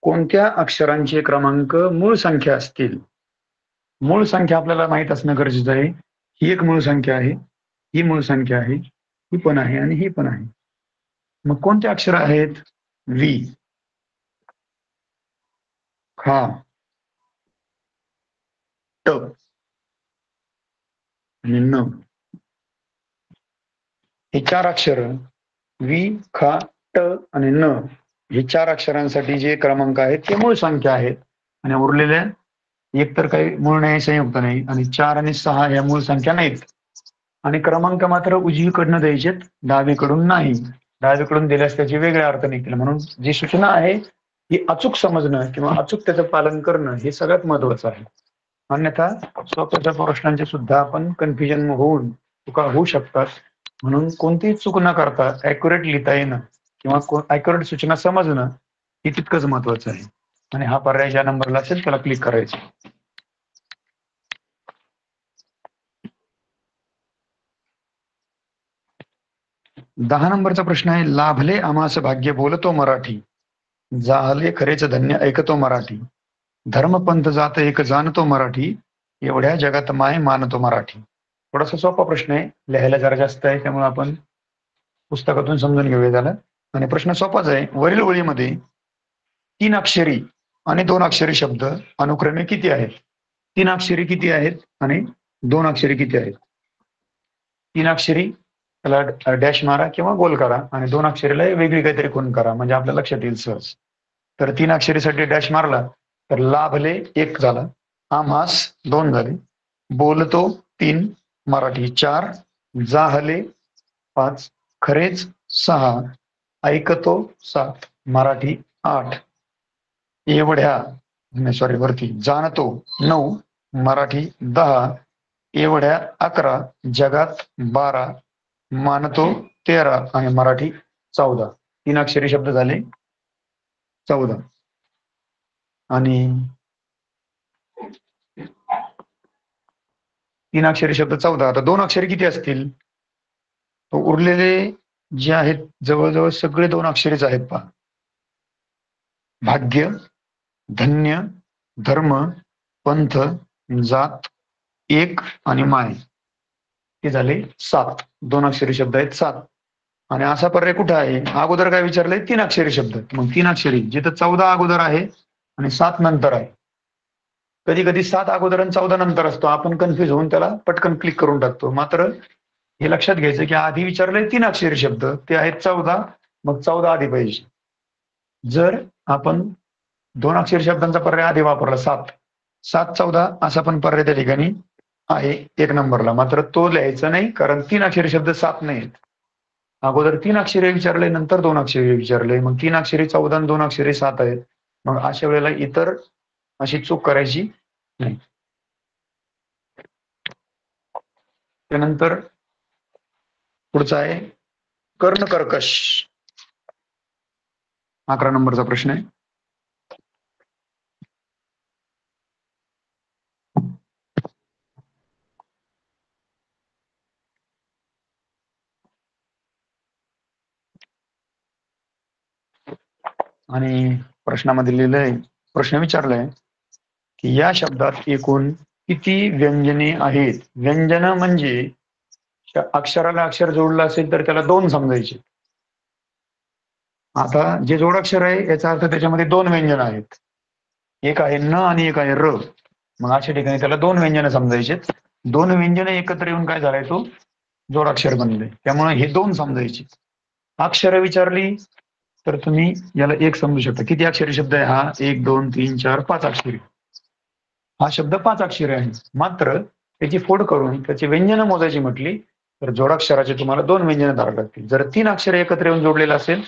कोणत्या अक्षरांचे क्रमांक मूळ संख्या असतील. मूळ संख्या आपल्याला माहित असणं गरजेचं आहे. ही एक मूळ संख्या आहे, ही मूळ संख्या आहे, ही पण आहे आणि ही पण आहे. मग कोणते अक्षर आहेत. वी, खा, ट आणि न. हे 4 अक्षर वी, खा, ट आणि न, हे 4 अक्षरांसाठी जे क्रमांक आहेत ते मूळ संख्या आहेत. आणि उरलेल्या एक तर काही मूळ नाही, संयुक्त नाही, आणि 4 आणि 6 ह्या मूळ संख्या नाहीत. आणि क्रमांक मात्र उजवीकडनं द्यायचेत, डावीकडून नाही. डावीकडून दिल्यास त्याचे वेगळे अर्थ निघतील. म्हणून जी सूचना आहे ही अचूक समजणं किंवा अचूक त्याचं पालन करणं हे सगळ्यात महत्वाचं आहे. अन्यथा सोप्या प्रश्नांचे सुद्धा आपण कन्फ्युजन होऊन चुका होऊ शकतात. म्हणून कोणतीही चूक न करता ॲक्युरेट लिहिता येणं किंवा ॲक्युरेट सूचना समजणं हे तितकंच महत्वाचं आहे. आणि हा पर्याय ज्या नंबरला असेल त्याला क्लिक करायचं. 10 नंबरचा प्रश्न आहे, लाभले आम्हास भाग्य बोलतो मराठी, झाले खरेच धन्य ऐकतो मराठी, धर्मपंथ जात एक जाणतो मराठी, एवढ्या जगात माय मानतो मराठी. थोडासा सोपा प्रश्न आहे, लिहायला जरा जास्त आहे, त्यामुळे आपण पुस्तकातून समजून घेऊया त्याला. आणि प्रश्न सोपाच आहे. वरील ओळीमध्ये 3 अक्षरी आणि 2 अक्षरी शब्द अनुक्रमे किती आहेत? 3 अक्षरी किती आहेत आणि 2 अक्षरी किती आहेत? 3 अक्षरी त्याला डॅश मारा किंवा गोल करा आणि 2 अक्षरीला वेगळी काहीतरी खूण करा, म्हणजे आपल्या लक्षात येईल सहज. तर 3 अक्षरीसाठी डॅश मारला तर लाभले 1 झाला, आम्हास 2 झाले, बोलतो 3, मराठी 4, जाहले 5, खरेच 6, ऐकतो 7, मराठी 8, एवढ्या सॉरी वरती जाणतो 9, मराठी 10, एवढ्या 11, जगात 12, मानतो 13 आणि मराठी 14. 3 अक्षरी शब्द झाले 14. आणि 3 अक्षरी शब्द 14. आता 2 अक्षरी किती असतील? उरलेले जे आहेत जवळजवळ सगळे 2 अक्षरीच आहेत पहा. भाग्य, धन्य, धर्म, पंथ, जात, एक आणि माय. हे झाले 7. 2 अक्षरी शब्द आहेत 7. आणि असा पर्याय कुठे आहे? अगोदर काय विचारलंय? 3 अक्षरी शब्द. मग 3 अक्षरी जिथं 14 अगोदर आहे आणि 7 नंतर आहे. कधी कधी 7 अगोदर आणि 14 नंतर असतो, आपण कन्फ्युज होऊन त्याला पटकन क्लिक करून टाकतो. मात्र हे लक्षात घ्यायचं की आधी विचारलंय 3 अक्षरी शब्द, ते आहेत 14, मग 14 आधी पाहिजे. जर आपण 2 अक्षरी शब्दांचा पर्याय आधी वापरला 7, 7 14 असा पण पर्याय त्या ठिकाणी आहे 1 नंबरला, मात्र तो लिहायचा नाही, कारण 3 अक्षरी शब्द 7 नाहीत. अगोदर 3 अक्षरी विचारले, नंतर 2 अक्षरी विचारले, मग 3 अक्षरी 14 आणि 2 अक्षरी 7 आहेत. मग अशा वेळेला इतर अशी चूक करायची नाही. त्यानंतर पुढचा आहे कर्णकर्कश. 11 नंबरचा प्रश्न आहे. आणि प्रश्नामध्ये लिहिलंय, प्रश्न विचारलाय की या शब्दात एकूण किती व्यंजने आहेत? व्यंजन म्हणजे अक्षराला अक्षर जोडलं असेल तर त्याला 2 समजायचे. आता जे जोडाक्षर आहे याचा अर्थ त्याच्यामध्ये 2 व्यंजन आहेत. एक आहे न आणि एक आहे र. मग अशा ठिकाणी त्याला 2 व्यंजन समजायचे. 2 व्यंजन एकत्र येऊन काय झालाय? तो जोडाक्षर बनले. त्यामुळे हे 2 समजायचे. अक्षर विचारली तर तुम्ही याला 1 समजू शकता. किती अक्षरी शब्द आहे हा? 1 2 3 4 5 अक्षरी. हा शब्द 5 अक्षरी आहे. मात्र त्याची फोड करून त्याची व्यंजन मोजायची म्हटली तर जोडाक्षराचे तुम्हाला 2 व्यंजन धरावे लागतील. जर 3 अक्षर एकत्र येऊन जोडलेलं असेल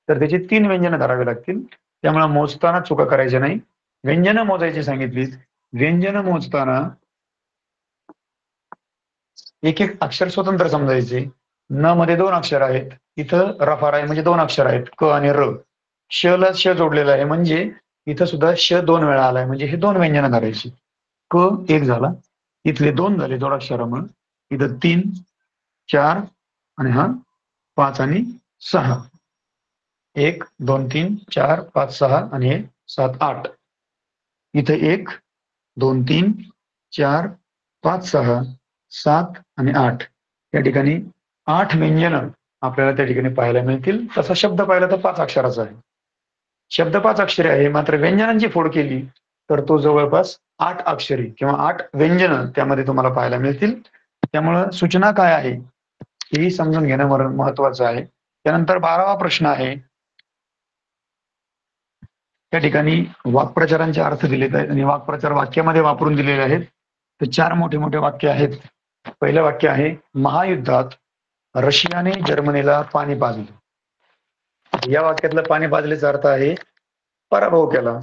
तर त्याची 3 व्यंजन धरावे लागतील. त्यामुळे मोजताना चुका करायच्या नाही. व्यंजन मोजायची सांगितलीत. व्यंजन मोजताना एक एक अक्षर स्वतंत्र समजायचे. न मध्ये 2 अक्षर आहेत. इथं रफार आहे म्हणजे 2 अक्षर आहेत, क आणि र. श ला श जोडलेला आहे म्हणजे इथं सुद्धा श 2 वेळा आलाय, म्हणजे हे 2 व्यंजन धरायची. क 1 झाला, इथले 2 झाले जोडाक्षरामुळे, इथं 3 4 आणि हा 5 आणि 6. 1 2 3 4 5 6 आणि हे 7 8. इथं 1 2 3 4 5 6 7 आणि 8. या ठिकाणी 8 व्यंजन आपल्याला त्या ठिकाणी पाहायला मिळतील. तसा शब्द पाहिला तर 5 अक्षराचा आहे. शब्द 5 अक्षरी आहे, मात्र व्यंजनांची फोड केली तर तो जवळपास 8 अक्षरी किंवा 8 व्यंजन त्यामध्ये तुम्हाला पाहायला मिळतील. त्यामुळं सूचना काय आहे हेही समजून घेणं महत्वाचं आहे. त्यानंतर 12वा प्रश्न आहे. त्या ठिकाणी वाक्प्रचारांचे अर्थ दिलेत आहेत आणि वाक्प्रचार वाक्यामध्ये वापरून दिलेले आहेत. तर 4 मोठे मोठे वाक्य आहेत. पहिलं वाक्य आहे, महायुद्धात रशियाने जर्मनीला पाणी पाजले. या वाक्यातलं पाणी पाजलेचा अर्थ आहे पराभव केला.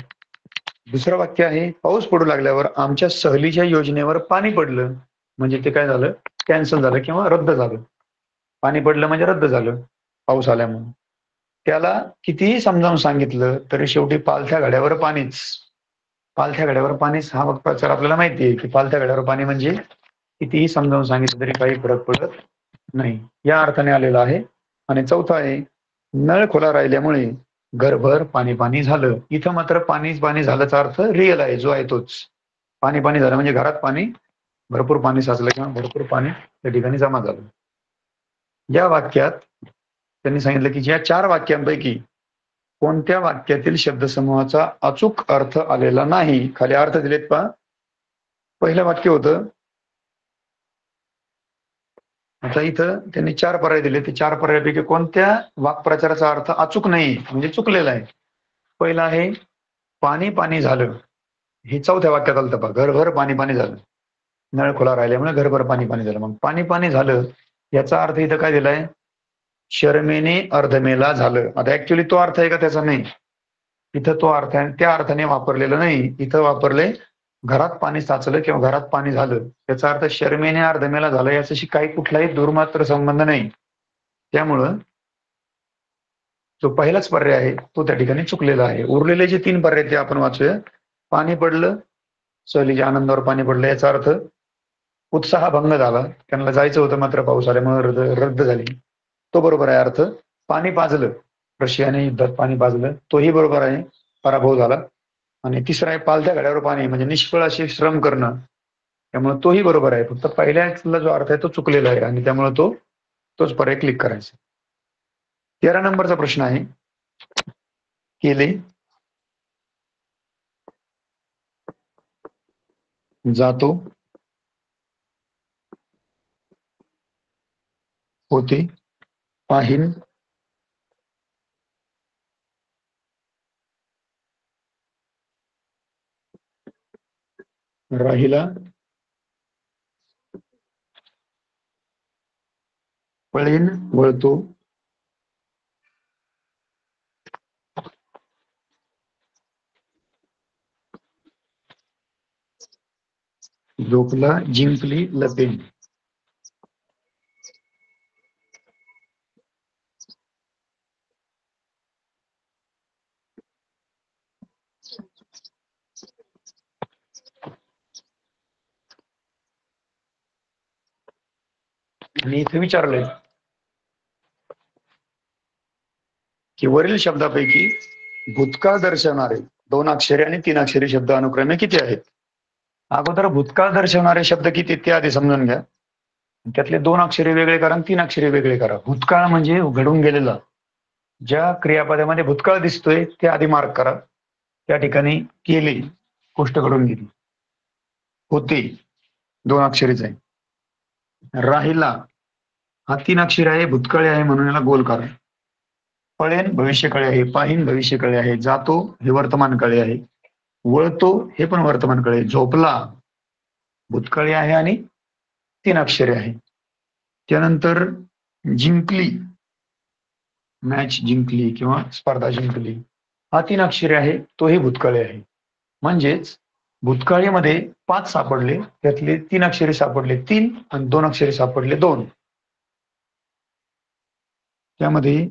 दुसरं वाक्य आहे, पाऊस पडू लागल्यावर आमच्या सहलीच्या योजनेवर पाणी पडलं. म्हणजे ते काय झालं, कॅन्सल झालं किंवा रद्द झालं. पाणी पडलं म्हणजे रद्द झालं पाऊस आल्यामुळे. त्याला कितीही समजावून सांगितलं तरी शेवटी पालथ्या घड्यावर पाणीच. पालथ्या घड्यावर पाणीच हा प्रचार आपल्याला माहिती आहे की पालथ्या घड्यावर पाणी म्हणजे कितीही समजावून सांगितलं तरी काही फरक पडत नाही, या अर्थाने आलेला आहे. आणि चौथा आहे, नळ खुला राहिल्यामुळे घरभर पाणी पाणी झालं. इथं मात्र पाणी पाणी झाल्याचा अर्थ रिअल आहे, जो आहे तोच. पाणी पाणी झालं म्हणजे घरात पाणी, भरपूर पाणी साचलं किंवा भरपूर पाणी त्या ठिकाणी जमा झालं. या वाक्यात त्यांनी सांगितलं की ज्या 4 वाक्यांपैकी कोणत्या वाक्यातील शब्दसमूहाचा अचूक अर्थ आलेला नाही. खाली अर्थ दिलेत पहा. पहिलं वाक्य होतं, आता इथं त्यांनी 4 पर्याय दिले. ते 4 पर्यायापैकी कोणत्या वाक्प्रचाराचा अर्थ अचूक नाही म्हणजे चुकलेला आहे. पहिला आहे, पाणी पाणी झालं. हे चौथ्या वाक्यात आलं पहा, घरभर पाणी पाणी झालं. नळ खुला राहिल्यामुळे घरभर पाणी पाणी झालं. मग पाणी पाणी झालं याचा अर्थ इथं काय दिलाय, शर्मेने अर्धमेला झालं. आता ऍक्च्युली तो अर्थ आहे का त्याचा, नाही. इथं तो अर्थ आहे, त्या अर्थाने वापरलेलं नाही. इथं वापरले घरात पाणी साचलं किंवा घरात पाणी झालं. याचा अर्थ शर्मेने अर्धमेला झालं याच्याशी काही कुठलाही दुर्मात्र संबंध नाही. त्यामुळं जो पहिलाच पर्याय आहे तो त्या ठिकाणी चुकलेला आहे. उरलेले जे 3 पर्याय ते आपण वाचूया. पाणी पडलं, सहलीच्या आनंदावर पाणी पडलं याचा अर्थ उत्साह भंग झाला. त्यांना जायचं होतं मात्र पाऊस आल्यामुळे रद्द झाली. तो बरोबर आहे अर्थ. पाणी पाजलं, रशियाने युद्धात पाणी पाजलं, तोही बरोबर आहे, पराभव झाला. आणि तिसरा आहे, पालथ्या घड्यावर पाणी म्हणजे निष्फळ असे श्रम करणं. त्यामुळे तोही बरोबर आहे. फक्त पहिल्यातला जो अर्थ आहे तो चुकलेला आहे आणि त्यामुळे तोच पर्याय क्लिक करायचा. 13 नंबरचा प्रश्न आहे, केले, जातो, होते, पाहिन, राहिला, पळेन, वळतो, झोपला, जिंकली, लपेन. आणि इथे विचारलंय की वरील शब्दापैकी भूतकाळ दर्शवणारे 2 अक्षरी आणि 3 अक्षरी शब्द अनुक्रमे किती आहेत? अगोदर भूतकाळ दर्शवणारे शब्द किती ते आधी समजून घ्या. त्यातले 2 अक्षरी वेगळे करा आणि 3 अक्षरी वेगळे करा. भूतकाळ म्हणजे घडून गेलेला. ज्या क्रियापदामध्ये भूतकाळ दिसतोय ते आधी मार्क करा. त्या ठिकाणी केले, गोष्ट घडून गेली. होते, 2 अक्षरीच आहे. राहिला हा 3 अक्षरी आहे, भूतकाळी आहे म्हणून याला गोल करा. पळेन भविष्यकाळी आहे, पाहीन भविष्यकाळी आहे, जातो हे वर्तमानकाळी आहे, वळतो हे पण वर्तमानकाळी आहे, झोपला भूतकाळी आहे आणि 3 अक्षरे आहे. त्यानंतर जिंकली, मॅच जिंकली किंवा स्पर्धा जिंकली, हा 3 अक्षरे आहे, तोही भूतकाळी आहे. म्हणजेच भूतकाळीमध्ये 5 सापडले, त्यातले 3 अक्षरे सापडले 3 आणि 2 अक्षरे सापडले 2. त्यामध्ये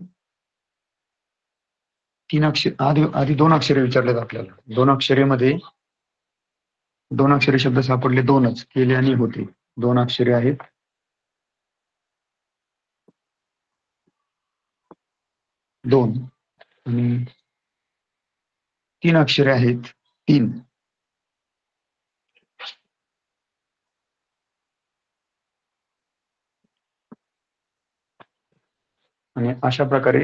3 अक्षर आधी 2 अक्षरे विचारलेत आपल्याला. 2 अक्षरेमध्ये 2 अक्षरी शब्द सापडले 2च, केले आणि होते. 2 अक्षरे आहेत. 2 आणि 3 अक्षरे आहेत 3. आणि अशा प्रकारे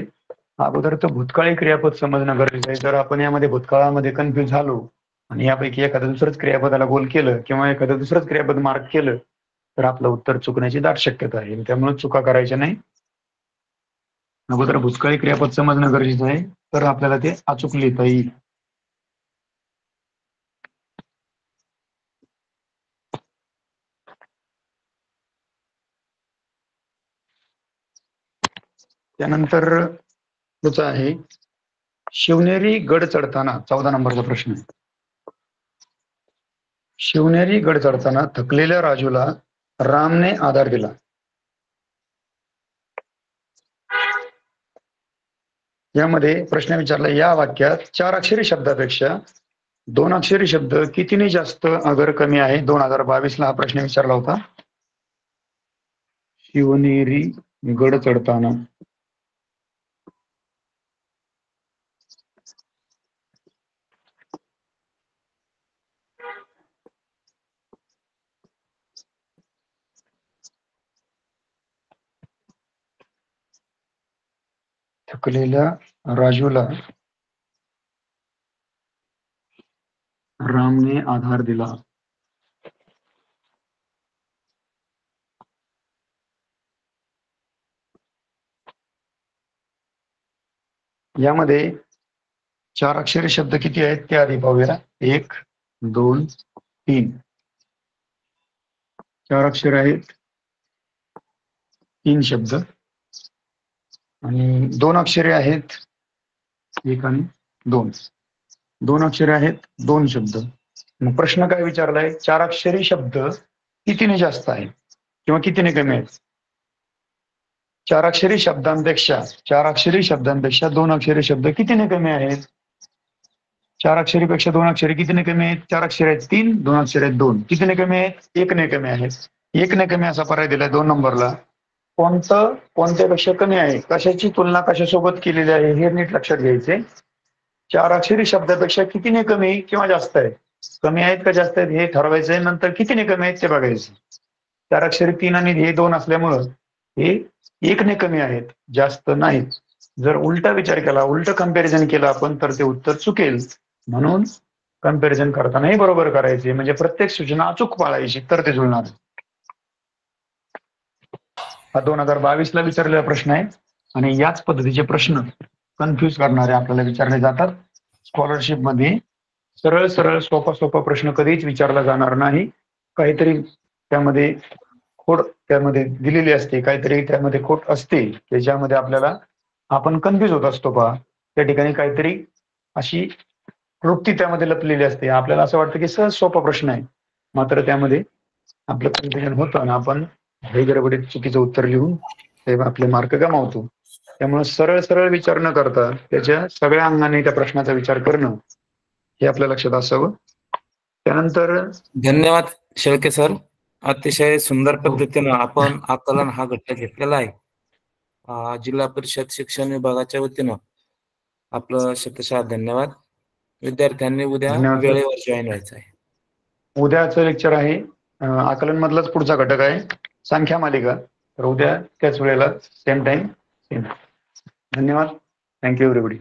अगोदर तर भूतकाळी क्रियापद समजणं गरजेचं आहे. जर आपण यामध्ये भूतकाळामध्ये कन्फ्युज झालो आणि यापैकी एखादं दुसरंच क्रियापदाला गोल केलं किंवा एखादं दुसरंच क्रियापद मार्क केलं तर आपलं उत्तर चुकण्याची दाट शक्यता आहे. त्यामुळे चुका करायच्या नाही. अगोदर भूतकाळी क्रियापद समजणं गरजेचं आहे, तर आपल्याला ते अचूक लिहिता येईल. त्यानंतर पुढचं आहे, शिवनेरी गड चढताना 14 नंबरचा प्रश्न आहे. शिवनेरी गड चढताना थकलेल्या राजूला रामने आधार दिला. यामध्ये प्रश्न विचारला, या वाक्यात 4 अक्षरी शब्दापेक्षा 2 अक्षरी शब्द कितीने जास्त अगर कमी आहे? 2022 ला हा प्रश्न विचारला होता. शिवनेरी गड चढताना थकलेल्या राजूला रामने आधार दिला. यामध्ये 4 अक्षरी शब्द किती आहेत ते आधी पाहूया. 1, 2, 3. 4 अक्षर आहेत, 3 शब्द आणि 2 अक्षरे आहेत, 1 आणि 2. 2 अक्षरे आहेत, 2 शब्द. मग प्रश्न काय विचारलाय? 4 अक्षरी शब्द कितीने जास्त आहे किंवा कितीने कमी आहेत? 4 अक्षरी शब्दांपेक्षा 2 अक्षरी शब्द कितीने कमी आहेत? 4 अक्षरीपेक्षा 2 अक्षरे कितीने कमी आहेत? 4 अक्षरे आहेत 3, 2 अक्षरे आहेत 2. कितीने कमी आहेत? 1 ने कमी आहेत. 1 ने कमी असा पर्याय दिलाय 2 नंबरला. कोणत्यापेक्षा कमी आहे? कशाची तुलना कशासोबत केलेली आहे हे नीट लक्षात घ्यायचे. 4 अक्षरी शब्दापेक्षा कितीने कमी किंवा जास्त आहे? कमी आहेत का जास्त आहेत हे ठरवायचंय. नंतर कितीने कमी आहेत ते बघायचं. 4 अक्षरी 3 आणि हे 2 असल्यामुळं हे 1 ने कमी आहेत, जास्त नाहीत. जर उलटा विचार केला, उलट कंपॅरिझन केलं आपण तर ते उत्तर चुकेल. म्हणून कंपॅरिझन करतानाही बरोबर करायचे, म्हणजे प्रत्येक सूचना अचूक पाळायची तर ते जुळणार. हा 2022 ला विचारलेला प्रश्न आहे आणि याच पद्धतीचे प्रश्न कन्फ्यूज करणारे आपल्याला विचारले जातात. स्कॉलरशिप मध्ये सरळ सरळ सोपा प्रश्न कधीच विचारला जाणार नाही. काहीतरी त्यामध्ये खोड त्यामध्ये दिलेली असते, काहीतरी त्यामध्ये खोट असते, त्याच्यामध्ये आपल्याला आपण कन्फ्यूज होत असतो. पहा, त्या ठिकाणी काहीतरी अशी वृत्ती त्यामध्ये लपलेली असते. आपल्याला असं वाटतं की सहज सोपा प्रश्न आहे, मात्र त्यामध्ये आपलं कन्फ्युजन होतं आणि आपण गडबडीत चुकीचं उत्तर लिहून ते आपले मार्क गमावतो. त्यामुळे सरळ सरळ विचार न करता त्याच्या सगळ्या अंगाने त्या प्रश्नाचा विचार करणं हे आपल्या लक्षात असावं. त्यानंतर
धन्यवाद शेळके सर. अतिशय सुंदर पद्धतीनं आपण आकलन हा घटक घेतलेला आहे. जिल्हा परिषद शिक्षण विभागाच्या वतीनं आपलं शतशः धन्यवाद. विद्यार्थ्यांनी उद्या वेळेवर जॉईन व्हायचं आहे.
उद्याचं लेक्चर आहे आकलन मधलाच पुढचा घटक आहे, संख्या मालिका. तर उद्या त्याच वेळेला सेम टाइम सेम. धन्यवाद. Thank you everybody.